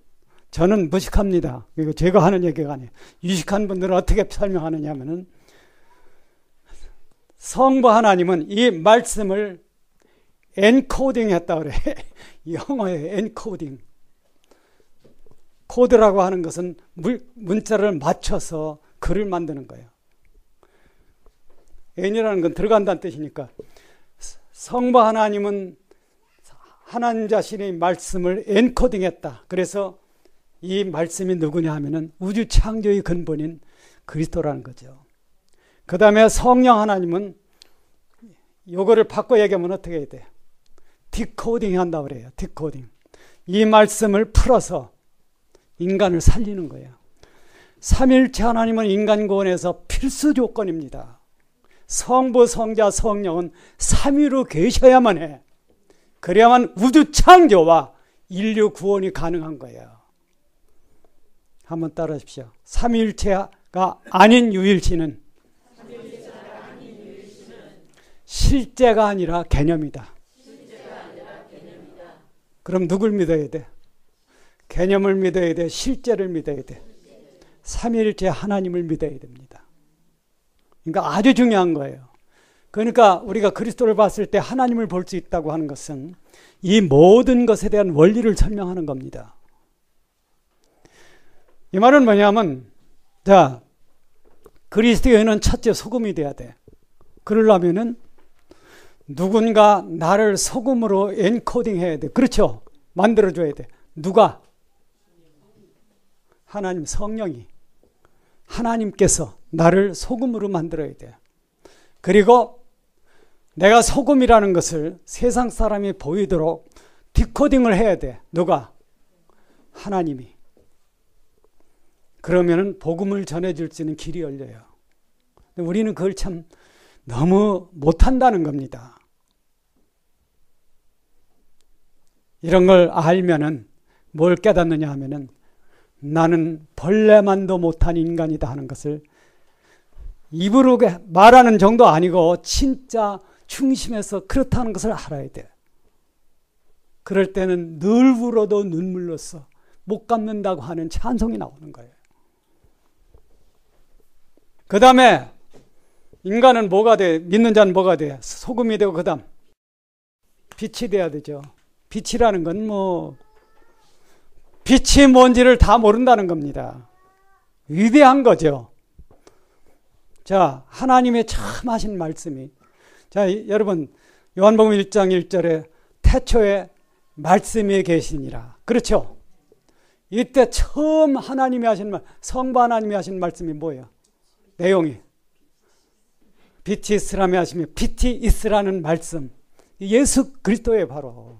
저는 무식합니다. 이거 제가 하는 얘기가 아니에요. 유식한 분들은 어떻게 설명하느냐 하면은, 성부 하나님은 이 말씀을 엔코딩 했다 그래. 영어의 엔코딩. 코드라고 하는 것은 문자를 맞춰서 글을 만드는 거예요. N이라는 건 들어간다는 뜻이니까, 성부 하나님은 하나님 자신의 말씀을 엔코딩했다. 그래서 이 말씀이 누구냐 하면은 우주 창조의 근본인 그리스도라는 거죠. 그 다음에 성령 하나님은 요거를 바꿔 얘기하면 어떻게 해야 돼? 디코딩 한다고 그래요. 디코딩. 이 말씀을 풀어서 인간을 살리는 거예요. 삼일체 하나님은 인간 구원에서 필수 조건입니다. 성부, 성자, 성령은 삼위로 계셔야만 해. 그래야만 우주 창조와 인류 구원이 가능한 거예요. 한번 따라 하십시오. 삼위일체가 아닌 유일신은 실제가 아니라 개념이다. 그럼 누굴 믿어야 돼? 개념을 믿어야 돼? 실제를 믿어야 돼? 삼위일체 하나님을 믿어야 됩니다. 그러니까 아주 중요한 거예요. 그러니까 우리가 그리스도를 봤을 때 하나님을 볼 수 있다고 하는 것은 이 모든 것에 대한 원리를 설명하는 겁니다. 이 말은 뭐냐면, 자, 그리스도인은 첫째 소금이 돼야 돼. 그러려면은 누군가 나를 소금으로 엔코딩 해야 돼. 그렇죠? 만들어줘야 돼. 누가? 하나님, 성령이. 하나님께서 나를 소금으로 만들어야 돼. 그리고 내가 소금이라는 것을 세상 사람이 보이도록 디코딩을 해야 돼. 누가? 하나님이. 그러면은 복음을 전해줄 수 있는 길이 열려요. 근데 우리는 그걸 참 너무 못한다는 겁니다. 이런 걸 알면은 뭘 깨닫느냐 하면은 나는 벌레만도 못한 인간이다 하는 것을 입으로 말하는 정도 아니고 진짜 중심에서 그렇다는 것을 알아야 돼. 그럴 때는 늘 울어도 눈물로써 못 갚는다고 하는 찬송이 나오는 거예요. 그 다음에 인간은 뭐가 돼? 믿는 자는 뭐가 돼? 소금이 되고 그 다음 빛이 돼야 되죠. 빛이라는 건 뭐 빛이 뭔지를 다 모른다는 겁니다. 위대한 거죠. 자, 하나님의 참 하신 말씀이, 자, 여러분 요한복음 1장 1절에 태초에 말씀이 계시니라. 그렇죠? 이때 처음 하나님이 하신 말, 성부 하나님이 하신 말씀이 뭐예요? 내용이 빛이 있으라며 하시며 빛이 있으라는 말씀, 예수 그리스도예요 바로.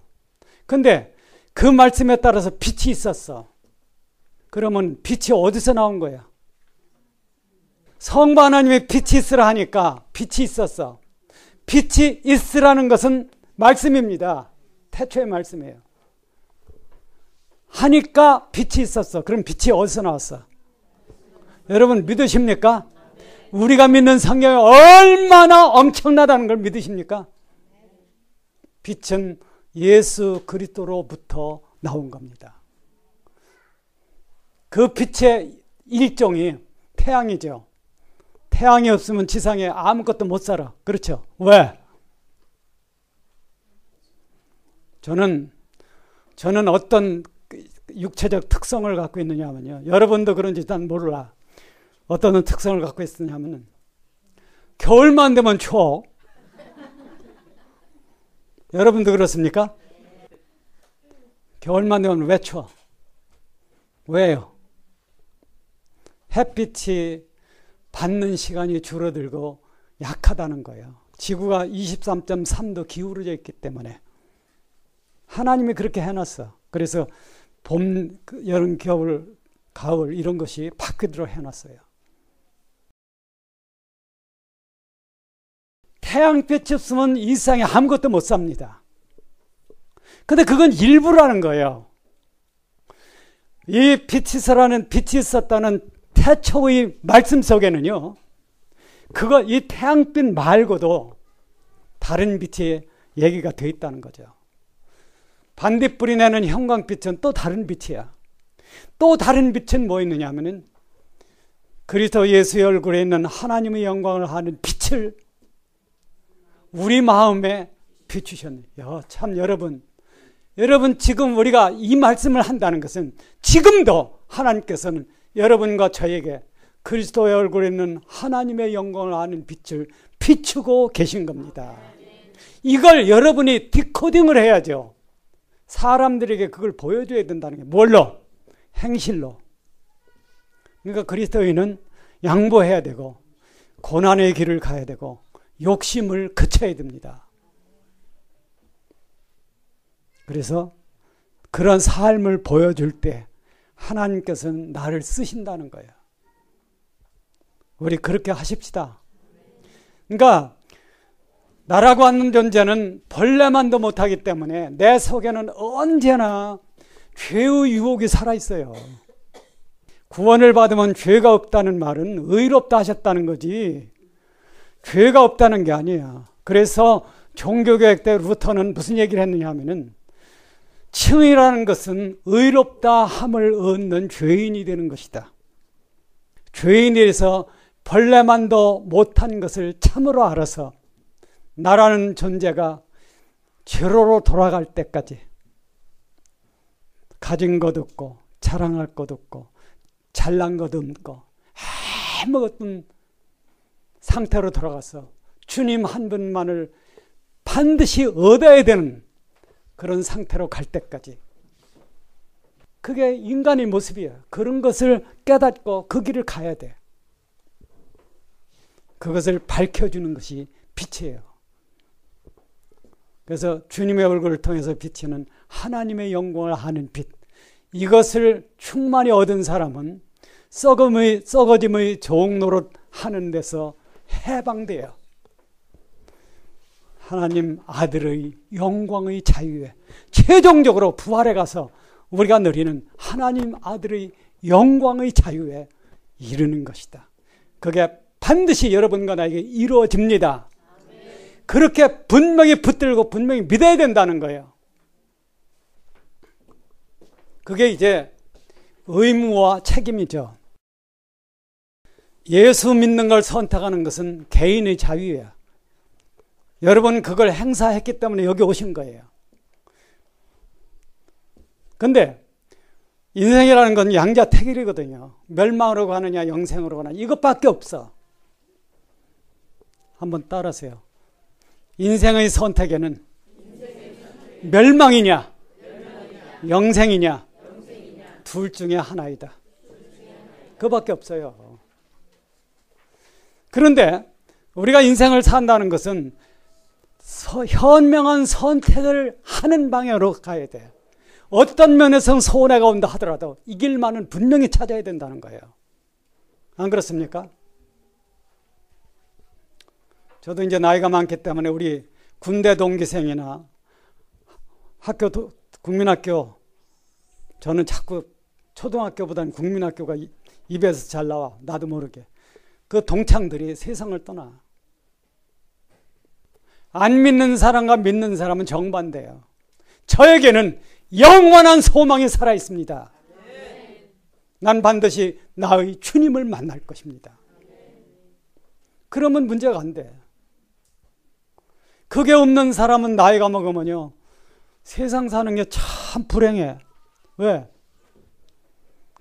근데 그 말씀에 따라서 빛이 있었어. 그러면 빛이 어디서 나온 거야? 성부 하나님이 빛이 있으라 하니까 빛이 있었어. 빛이 있으라는 것은 말씀입니다. 태초의 말씀이에요. 하니까 빛이 있었어. 그럼 빛이 어디서 나왔어? 여러분 믿으십니까? 우리가 믿는 성경이 얼마나 엄청나다는 걸 믿으십니까? 빛은 예수 그리스도로부터 나온 겁니다. 그 빛의 일종이 태양이죠. 태양이 없으면 지상에 아무것도 못 살아. 그렇죠? 왜? 저는 어떤 육체적 특성을 갖고 있느냐 하면요. 여러분도 그런지 난 몰라. 어떤 특성을 갖고 있느냐면은 겨울만 되면 추워. 여러분도 그렇습니까? 겨울만 되면 왜 추워? 왜요? 햇빛이 받는 시간이 줄어들고 약하다는 거예요. 지구가 23.3도 기울어져 있기 때문에 하나님이 그렇게 해놨어. 그래서 봄, 여름, 겨울, 가을 이런 것이 바뀌도록 해놨어요. 태양빛이 없으면 이 세상에 아무것도 못 삽니다. 근데 그건 일부라는 거예요. 이 빛이 있었다는 태초의 말씀 속에는요, 이 태양빛 말고도 다른 빛이 얘기가 되어 있다는 거죠. 반딧불이 내는 형광빛은 또 다른 빛이야. 또 다른 빛은 뭐 있느냐 하면은 그리스도 예수의 얼굴에 있는 하나님의 영광을 하는 빛을 우리 마음에 비추셨네요. 참 여러분 지금 우리가 이 말씀을 한다는 것은 지금도 하나님께서는 여러분과 저에게 그리스도의 얼굴에 있는 하나님의 영광을 아는 빛을 비추고 계신 겁니다. 이걸 여러분이 디코딩을 해야죠. 사람들에게 그걸 보여줘야 된다는 게 뭘로? 행실로. 그러니까 그리스도인은 양보해야 되고 고난의 길을 가야 되고 욕심을 그쳐야 됩니다. 그래서 그런 삶을 보여줄 때 하나님께서는 나를 쓰신다는 거예요. 우리 그렇게 하십시다. 그러니까 나라고 하는 존재는 벌레만도 못하기 때문에 내 속에는 언제나 죄의 유혹이 살아있어요. 구원을 받으면 죄가 없다는 말은 의롭다 하셨다는 거지 죄가 없다는 게 아니야. 그래서 종교개혁 때 루터는 무슨 얘기를 했느냐 하면은 칭의라는 것은 의롭다 함을 얻는 죄인이 되는 것이다. 죄인이 돼서 벌레만도 못한 것을 참으로 알아서 나라는 존재가 제로로 돌아갈 때까지 가진 것 없고 자랑할 것 없고 잘난 것 없고 아무것도 상태로 돌아가서 주님 한 분만을 반드시 얻어야 되는 그런 상태로 갈 때까지. 그게 인간의 모습이야. 그런 것을 깨닫고 그 길을 가야 돼. 그것을 밝혀주는 것이 빛이에요. 그래서 주님의 얼굴을 통해서 비치는 하나님의 영광을 아는 빛, 이것을 충만히 얻은 사람은 썩어짐의 종노릇 하는 데서 해방돼요. 하나님 아들의 영광의 자유에 최종적으로 부활에 가서 우리가 누리는 하나님 아들의 영광의 자유에 이르는 것이다. 그게 반드시 여러분과 나에게 이루어집니다. 그렇게 분명히 붙들고 분명히 믿어야 된다는 거예요. 그게 이제 의무와 책임이죠. 예수 믿는 걸 선택하는 것은 개인의 자유예요. 여러분 그걸 행사했기 때문에 여기 오신 거예요. 근데 인생이라는 건 양자택일이거든요. 멸망으로 가느냐 영생으로 가느냐 이것밖에 없어. 한번 따라하세요. 인생의 선택에는 멸망이냐 영생이냐 둘 중에 하나이다. 그거밖에 없어요. 그런데 우리가 인생을 산다는 것은 현명한 선택을 하는 방향으로 가야 돼. 어떤 면에서는 손해가 온다 하더라도 이 길만은 분명히 찾아야 된다는 거예요. 안 그렇습니까? 저도 이제 나이가 많기 때문에 우리 군대 동기생이나 국민학교, 저는 자꾸 초등학교보다는 국민학교가 입에서 잘 나와. 나도 모르게. 그 동창들이 세상을 떠나. 안 믿는 사람과 믿는 사람은 정반대예요. 저에게는 영원한 소망이 살아있습니다. 난 반드시 나의 주님을 만날 것입니다. 그러면 문제가 안 돼. 그게 없는 사람은 나이가 먹으면요 세상 사는 게 참 불행해. 왜?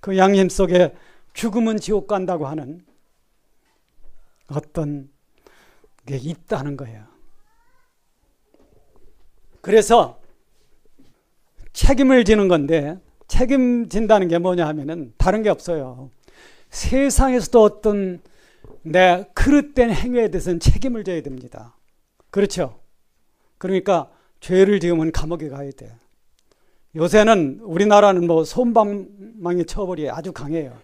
그 양심 속에 죽으면 지옥 간다고 하는 어떤 게 있다는 거예요. 그래서 책임을 지는 건데, 책임진다는 게 뭐냐 하면은 다른 게 없어요. 세상에서도 어떤 내 그릇된 행위에 대해서는 책임을 져야 됩니다. 그렇죠? 그러니까 죄를 지으면 감옥에 가야 돼. 요새는 우리나라는 뭐 솜방망이 처벌이 아주 강해요.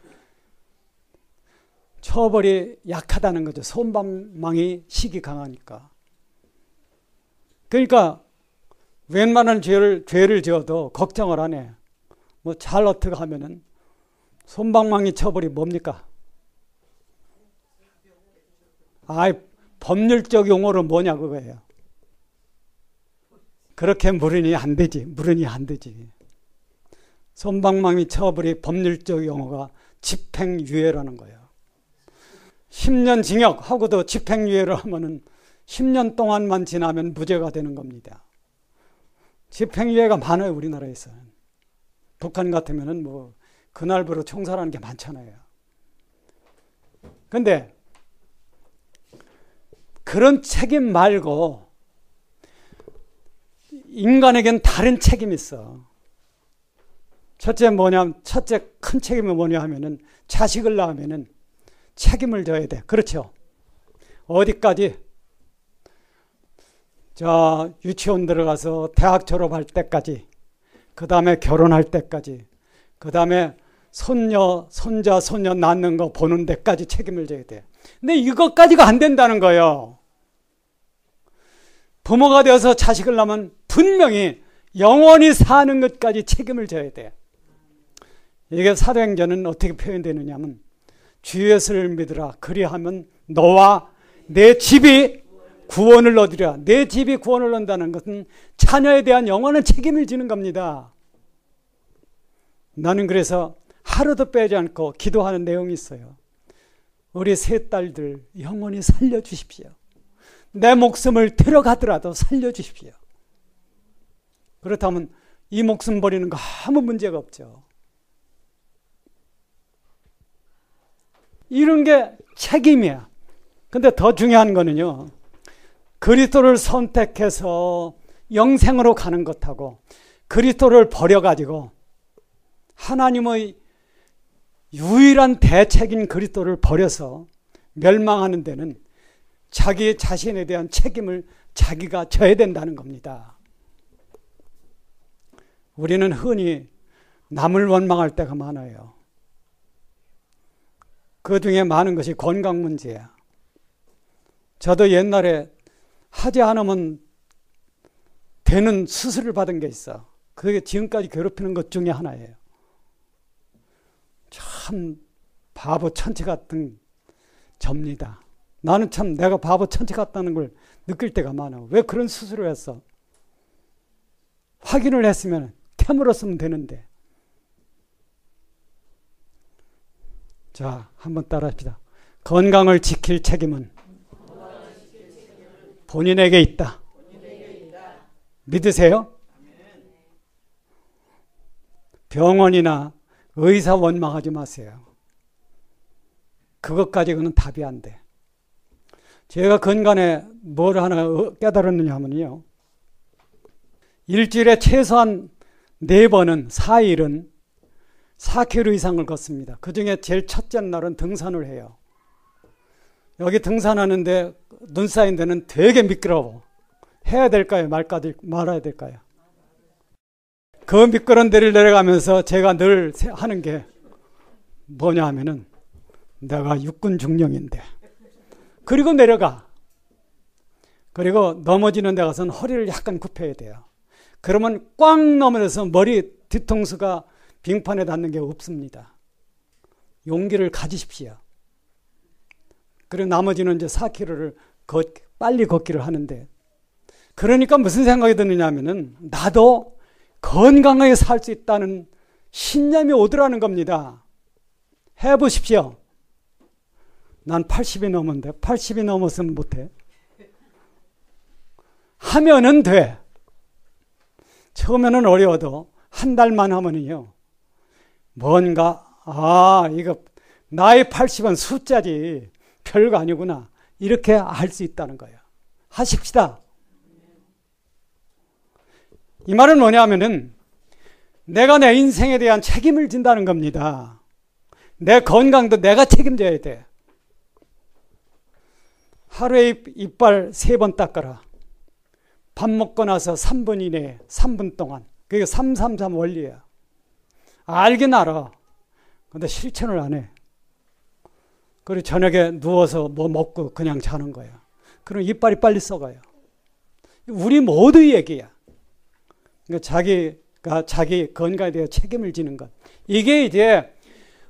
처벌이 약하다는 거죠. 솜방망이 식이 강하니까. 그러니까 웬만한 죄를 지어도 걱정을 안 해. 뭐 잘 어떻게 하면은 솜방망이 처벌이 뭡니까? 법률적 용어로 뭐냐 그거예요. 그렇게 물으니 안 되지. 솜방망이 처벌이 법률적 용어가 집행유예라는 거예요. 10년 징역하고도 집행유예를 하면은 10년 동안만 지나면 무죄가 되는 겁니다. 집행유예가 많아요, 우리나라에서는. 북한 같으면은 뭐 그날부로 총살하는 게 많잖아요. 근데 그런 책임 말고 인간에겐 다른 책임이 있어. 첫째 큰 책임이 뭐냐 하면은 자식을 낳으면은 책임을 져야 돼. 그렇죠? 어디까지? 유치원 들어가서 대학 졸업할 때까지, 그 다음에 결혼할 때까지, 그 다음에 손녀 낳는 거 보는 데까지 책임을 져야 돼. 근데 이것까지가 안 된다는 거예요. 부모가 되어서 자식을 낳으면 분명히 영원히 사는 것까지 책임을 져야 돼. 이게 사도행전은 어떻게 표현되느냐 하면 주 예수를 믿으라. 그리하면 너와 내 집이 구원을 얻으리라. 내 집이 구원을 얻는다는 것은 자녀에 대한 영원한 책임을 지는 겁니다. 나는 그래서 하루도 빼지 않고 기도하는 내용이 있어요. 우리 세 딸들 영원히 살려주십시오. 내 목숨을 데려가더라도 살려주십시오. 그렇다면 이 목숨 버리는 거 아무 문제가 없죠. 이런 게 책임이야. 근데 더 중요한 거는요, 그리스도를 선택해서 영생으로 가는 것하고 그리스도를 버려가지고 하나님의 유일한 대책인 그리스도를 버려서 멸망하는 데는 자기 자신에 대한 책임을 자기가 져야 된다는 겁니다. 우리는 흔히 남을 원망할 때가 많아요. 그 중에 많은 것이 건강 문제야. 저도 옛날에 하지 않으면 되는 수술을 받은 게 있어. 그게 지금까지 괴롭히는 것 중에 하나예요. 참 바보 천치 같은 접니다. 나는 참 내가 바보 천치 같다는 걸 느낄 때가 많아. 왜 그런 수술을 했어? 확인을 했으면 캐물었으면 되는데. 자, 한번 따라합시다. 건강을 지킬 책임은 본인에게 있다. 믿으세요? 병원이나 의사 원망하지 마세요. 그것 가지고는 답이 안 돼. 제가 근간에 뭘 하나 깨달았느냐 하면요. 일주일에 최소한 4번은 4일은 4km 이상을 걷습니다. 그 중에 제일 첫째 날은 등산을 해요. 여기 등산하는데 눈 쌓인 데는 되게 미끄러워. 해야 될까요? 말아야 될까요? 그 미끄러운 데를 내려가면서 제가 늘 하는 게 뭐냐 하면은 내가 육군 중령인데 그리고 내려가. 그리고 넘어지는 데 가서는 허리를 약간 굽혀야 돼요. 그러면 꽉 넘어져서 머리 뒤통수가 빙판에 닿는 게 없습니다. 용기를 가지십시오. 그리고 나머지는 이제 4km를 빨리 걷기를 하는데, 그러니까 무슨 생각이 드느냐 하면은 나도 건강하게 살 수 있다는 신념이 오더라는 겁니다. 해보십시오. 난 80이 넘었는데 80이 넘었으면 못해. 하면은 돼. 처음에는 어려워도 한 달만 하면은요, 뭔가 이거 나의 80은 숫자지 별거 아니구나, 이렇게 할 수 있다는 거예요. 하십시다. 이 말은 뭐냐면은 내가 내 인생에 대한 책임을 진다는 겁니다. 내 건강도 내가 책임져야 돼. 하루에 이빨 3번 닦아라. 밥 먹고 나서 3분 이내에 3분 동안. 그게 333 원리야. 알긴 알아. 근데 실천을 안 해. 그리고 저녁에 누워서 뭐 먹고 그냥 자는 거야. 그럼 이빨이 빨리 썩어요. 우리 모두의 얘기야. 그러니까 자기가 자기 건강에 대해 책임을 지는 것. 이게 이제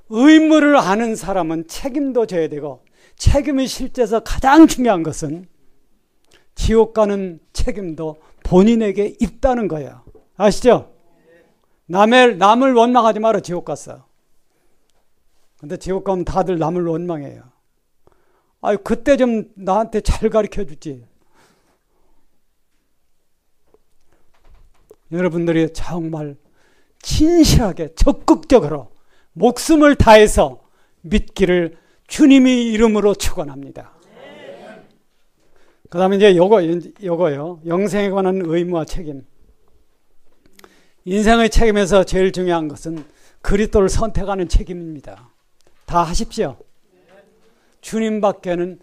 의무를 아는 사람은 책임도 져야 되고, 책임이 실제에서 가장 중요한 것은 지옥 가는 책임도 본인에게 있다는 거예요. 아시죠? 남을 원망하지 마라. 지옥 갔어. 근데 지옥 가면 다들 남을 원망해요. 그때 좀 나한테 잘 가르쳐 주지. 여러분들이 정말 진실하게 적극적으로 목숨을 다해서 믿기를 주님의 이름으로 축원합니다. 그 다음에 이제 요거요. 영생에 관한 의무와 책임. 인생의 책임에서 제일 중요한 것은 그리스도를 선택하는 책임입니다. 다 하십시오. 주님밖에는,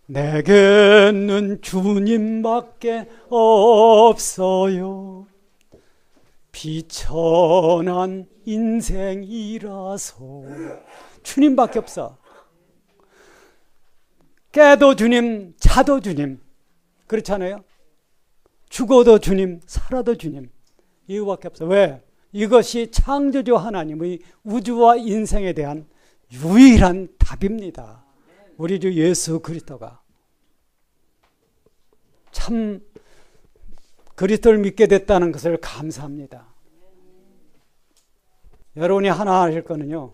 내게는 주님밖에 없어요. 비천한 인생이라서 주님밖에 없어. 깨도 주님, 자도 주님. 그렇잖아요. 죽어도 주님, 살아도 주님. 이거밖에 없어. 왜? 이것이 창조주 하나님의 우주와 인생에 대한 유일한 답입니다. 우리 주 예수 그리스도가 참 그리스도를 믿게 됐다는 것을 감사합니다. 여러분이 하나 하실 거는요,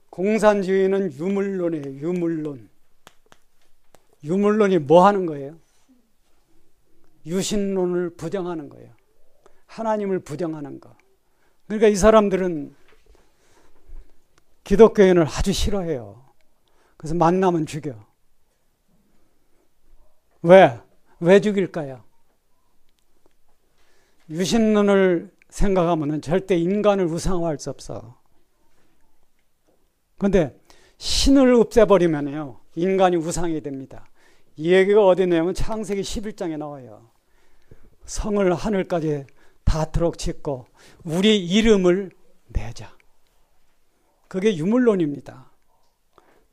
공산주의는 유물론이에요. 유물론. 유물론이 뭐 하는 거예요? 유신론을 부정하는 거예요. 하나님을 부정하는 거. 그러니까 이 사람들은 기독교인을 아주 싫어해요. 그래서 만나면 죽여. 왜 죽일까요? 유신론을 생각하면 절대 인간을 우상화할 수 없어. 그런데 신을 없애버리면요, 인간이 우상이 됩니다. 이 얘기가 어디 있냐면 창세기 11장에 나와요. 성을 하늘까지 닿도록 짓고 우리 이름을 내자. 그게 유물론입니다.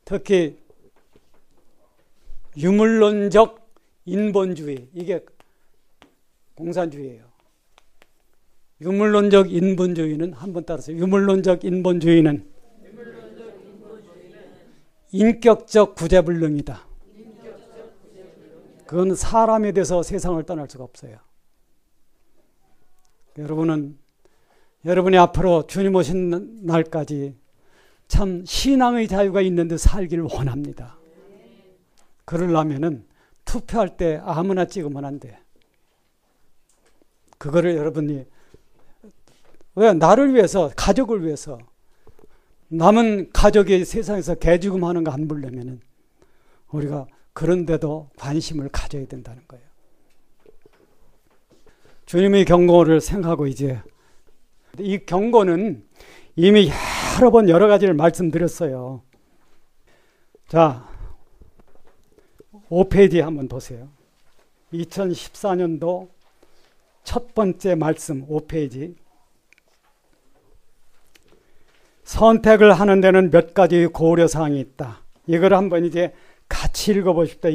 특히 유물론적 인본주의, 이게 공산주의예요. 유물론적 인본주의는 한번 따라서 유물론적 인본주의는 인격적 구제불능이다. 그건 사람에 대해서 세상을 떠날 수가 없어요. 여러분이 앞으로 주님 오신 날까지 참 신앙의 자유가 있는 데 살기를 원합니다. 그러려면은 투표할 때 아무나 찍으면 안 돼. 그거를 여러분이 왜 나를 위해서, 가족을 위해서, 남은 가족이 세상에서 개죽음하는 거 안 보려면은 우리가 그런데도 관심을 가져야 된다는 거예요. 주님의 경고를 생각하고 이제 이 경고는 이미 여러 번 여러 가지를 말씀드렸어요. 자, 5페이지 한번 보세요. 2014년도 첫 번째 말씀 5페이지. 선택을 하는 데는 몇 가지 고려사항이 있다. 이걸 한번 이제 같이 읽어보십시다.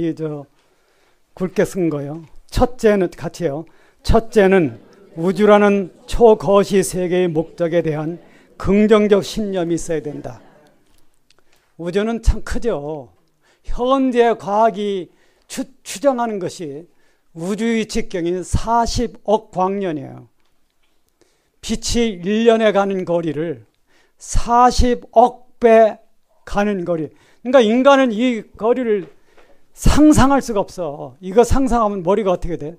굵게 쓴 거예요. 첫째는, 같이요. 첫째는 우주라는 초거시 세계의 목적에 대한 긍정적 신념이 있어야 된다. 우주는 참 크죠. 현재 과학이 추정하는 것이 우주의 직경이 40억 광년이에요. 빛이 1년에 가는 거리를 40억 배 가는 거리. 그러니까 인간은 이 거리를 상상할 수가 없어. 이거 상상하면 머리가 어떻게 돼?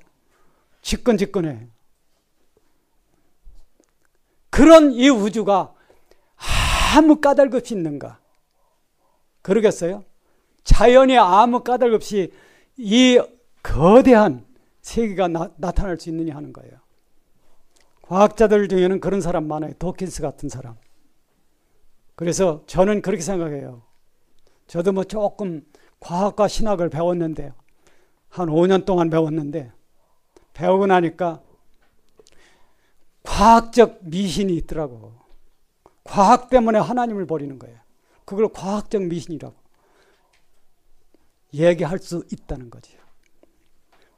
지끈지끈해. 그런 이 우주가 아무 까닭 없이 있는가? 그러겠어요? 자연이 아무 까닭 없이 이 거대한 세계가 나타날 수 있느냐 하는 거예요. 과학자들 중에는 그런 사람 많아요. 도킨스 같은 사람. 그래서 저는 그렇게 생각해요. 저도 뭐 조금 과학과 신학을 배웠는데, 한 5년 동안 배웠는데, 배우고 나니까 과학적 미신이 있더라고. 과학 때문에 하나님을 버리는 거예요. 그걸 과학적 미신이라고 얘기할 수 있다는 거죠.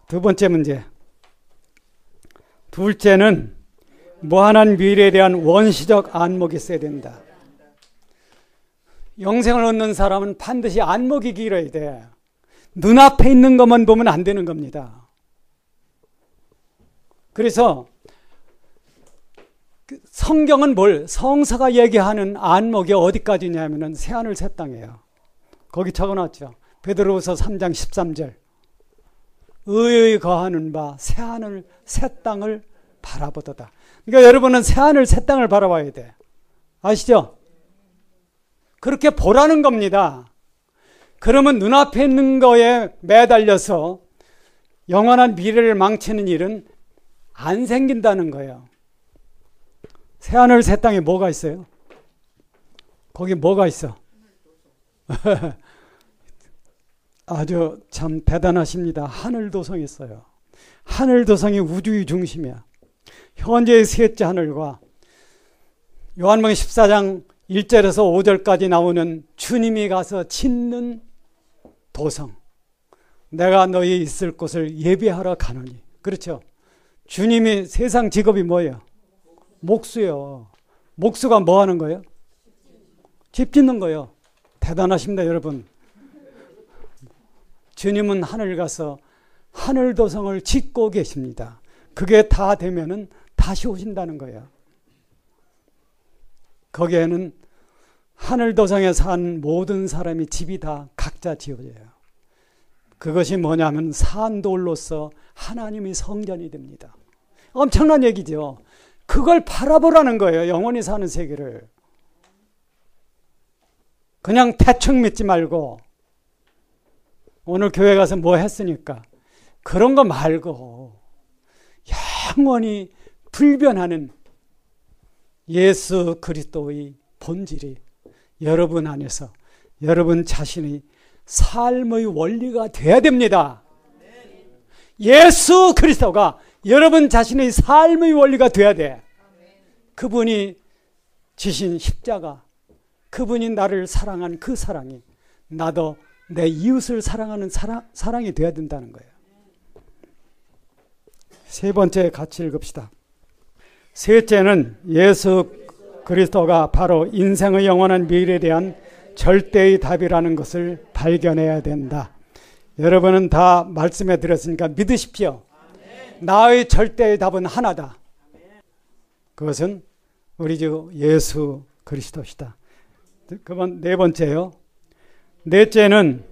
두 번째 문제. 둘째는 무한한 미래에 대한 원시적 안목이 있어야 된다. 영생을 얻는 사람은 반드시 안목이 길어야 돼. 눈앞에 있는 것만 보면 안 되는 겁니다. 그래서 성경은 성서가 얘기하는 안목이 어디까지냐면은 새하늘 새 땅이에요. 거기 적어놨죠. 베드로후서 3장 13절. 의의 거하는 바 새하늘 새 땅을 바라보도다. 그러니까 여러분은 새하늘 새 땅을 바라봐야 돼. 아시죠? 그렇게 보라는 겁니다. 그러면 눈앞에 있는 거에 매달려서 영원한 미래를 망치는 일은 안 생긴다는 거예요. 새하늘 새 땅에 뭐가 있어요? 거기 뭐가 있어? 아주 참 대단하십니다. 하늘도성이 있어요. 하늘도성이 우주의 중심이야. 현재의 셋째 하늘과 요한복음 14장 1절에서 5절까지 나오는 주님이 가서 짓는 도성. 내가 너희 있을 곳을 예비하러 가노니. 그렇죠. 주님이 세상 직업이 뭐예요? 목수요. 목수가 뭐 하는 거예요? 집 짓는 거예요. 대단하십니다, 여러분. 주님은 하늘 가서 하늘도성을 짓고 계십니다. 그게 다 되면은 다시 오신다는 거예요. 거기에는 하늘도성에 산 모든 사람이 집이 다 각자 지어져요. 그것이 뭐냐면 산돌로서 하나님의 성전이 됩니다. 엄청난 얘기죠. 그걸 바라보라는 거예요. 영원히 사는 세계를. 그냥 대충 믿지 말고 오늘 교회 가서 뭐 했으니까 그런 거 말고 영원히 불변하는 예수 그리스도의 본질이 여러분 안에서 여러분 자신의 삶의 원리가 돼야 됩니다. 예수 그리스도가 여러분 자신의 삶의 원리가 돼야 돼. 그분이 지신 십자가, 그분이 나를 사랑한 그 사랑이 나도 내 이웃을 사랑하는 사랑이 되어야 된다는 거예요. 세 번째 같이 읽읍시다. 셋째는 예수 그리스도가 바로 인생의 영원한 미래에 대한 절대의 답이라는 것을 발견해야 된다. 여러분은 다 말씀해 드렸으니까 믿으십시오. 나의 절대의 답은 하나다. 그것은 우리 주 예수 그리스도시다. 그건 네 번째요. 넷째는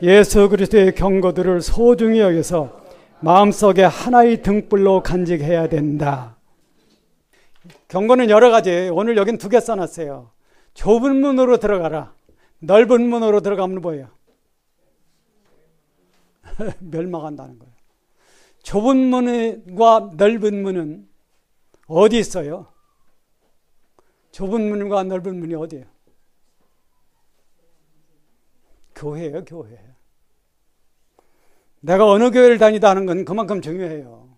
예수 그리스도의 경고들을 소중히 여겨서 마음속에 하나의 등불로 간직해야 된다. 경고는 여러 가지예요. 오늘 여긴 두 개 써놨어요. 좁은 문으로 들어가라. 넓은 문으로 들어가면 뭐예요? 멸망한다는 거예요. 좁은 문과 넓은 문은 어디 있어요? 좁은 문과 넓은 문이 어디예요? 교회예요, 교회. 내가 어느 교회를 다니다 하는 건 그만큼 중요해요.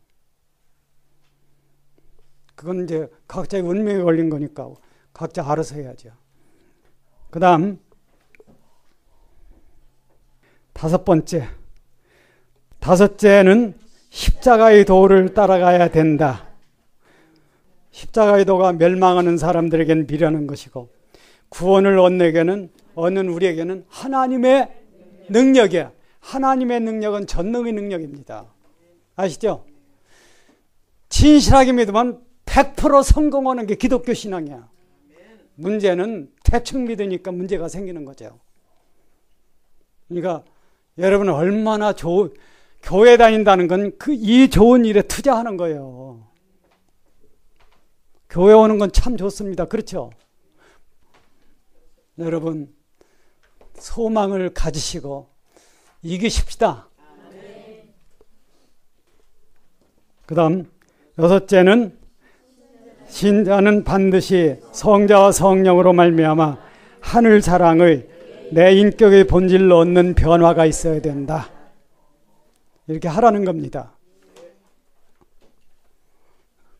그건 이제 각자의 운명에 걸린 거니까 각자 알아서 해야죠. 그 다음 다섯째는 십자가의 도를 따라가야 된다. 십자가의 도가 멸망하는 사람들에게는 미련한 것이고 구원을 얻는 우리에게는 하나님의 능력이야. 하나님의 능력은 전능의 능력입니다. 아시죠? 진실하게 믿으면 100% 성공하는 게 기독교 신앙이야. 문제는 대충 믿으니까 문제가 생기는 거죠. 그러니까 여러분은 얼마나 교회 다닌다는 건 이 좋은 일에 투자하는 거예요. 교회 오는 건 참 좋습니다. 그렇죠? 여러분 소망을 가지시고 이기십시다. 그 다음 여섯째는 신자는 반드시 성자와 성령으로 말미암아 하늘 사랑의 내 인격의 본질로 얻는 변화가 있어야 된다. 이렇게 하라는 겁니다.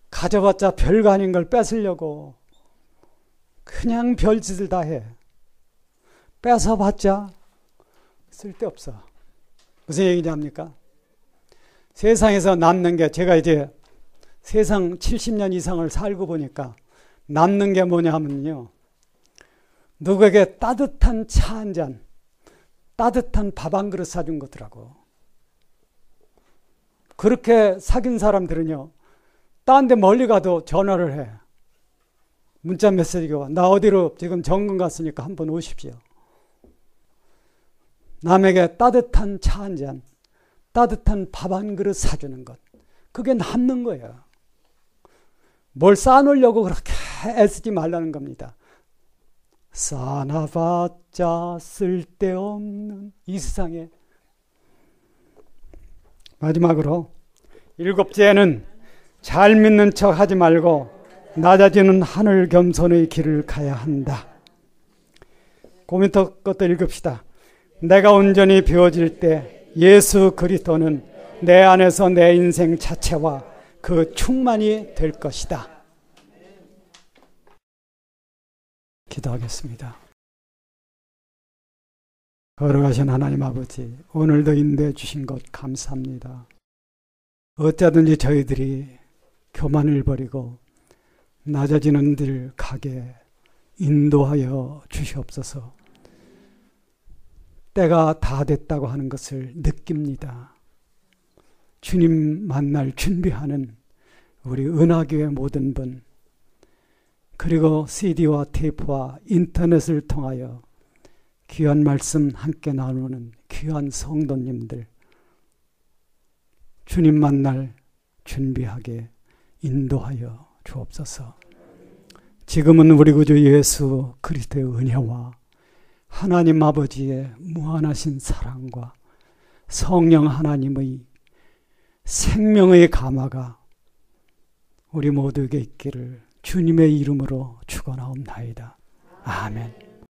가져봤자 별거 아닌 걸 뺏으려고 그냥 별짓을 다 해. 뺏어봤자 쓸데없어. 무슨 얘기냐합니까? 세상에서 남는 게, 제가 이제 세상 70년 이상을 살고 보니까 남는 게 뭐냐 하면요, 누구에게 따뜻한 차 한 잔, 따뜻한 밥 한 그릇 사준 거더라고. 그렇게 사귄 사람들은요, 딴 데 멀리 가도 전화를 해. 문자 메시지가 와. 나 어디로 지금 정근 갔으니까 한번 오십시오. 남에게 따뜻한 차 한 잔, 따뜻한 밥 한 그릇 사주는 것, 그게 남는 거예요. 뭘 쌓아놓으려고 그렇게 애쓰지 말라는 겁니다. 쌓아봤자 쓸데없는 이 세상에. 마지막으로 일곱째는 잘 믿는 척 하지 말고 낮아지는 하늘 겸손의 길을 가야 한다. 그 밑에 것도 읽읍시다. 내가 온전히 배워질 때 예수 그리스도는 내 안에서 내 인생 자체와 그 충만이 될 것이다. 기도하겠습니다. 걸어가신 하나님 아버지, 오늘도 인도해 주신 것 감사합니다. 어쩌든지 저희들이 교만을 버리고 낮아지는 길 가게 인도하여 주시옵소서. 때가 다 됐다고 하는 것을 느낍니다. 주님 만날 준비하는 우리 은하교회 모든 분, 그리고 CD와 테이프와 인터넷을 통하여 귀한 말씀 함께 나누는 귀한 성도님들, 주님 만날 준비하게 인도하여 주옵소서. 지금은 우리 구주 예수 그리스도의 은혜와 하나님 아버지의 무한하신 사랑과 성령 하나님의 생명의 감화가 우리 모두에게 있기를 주님의 이름으로 축원하옵나이다. 아멘.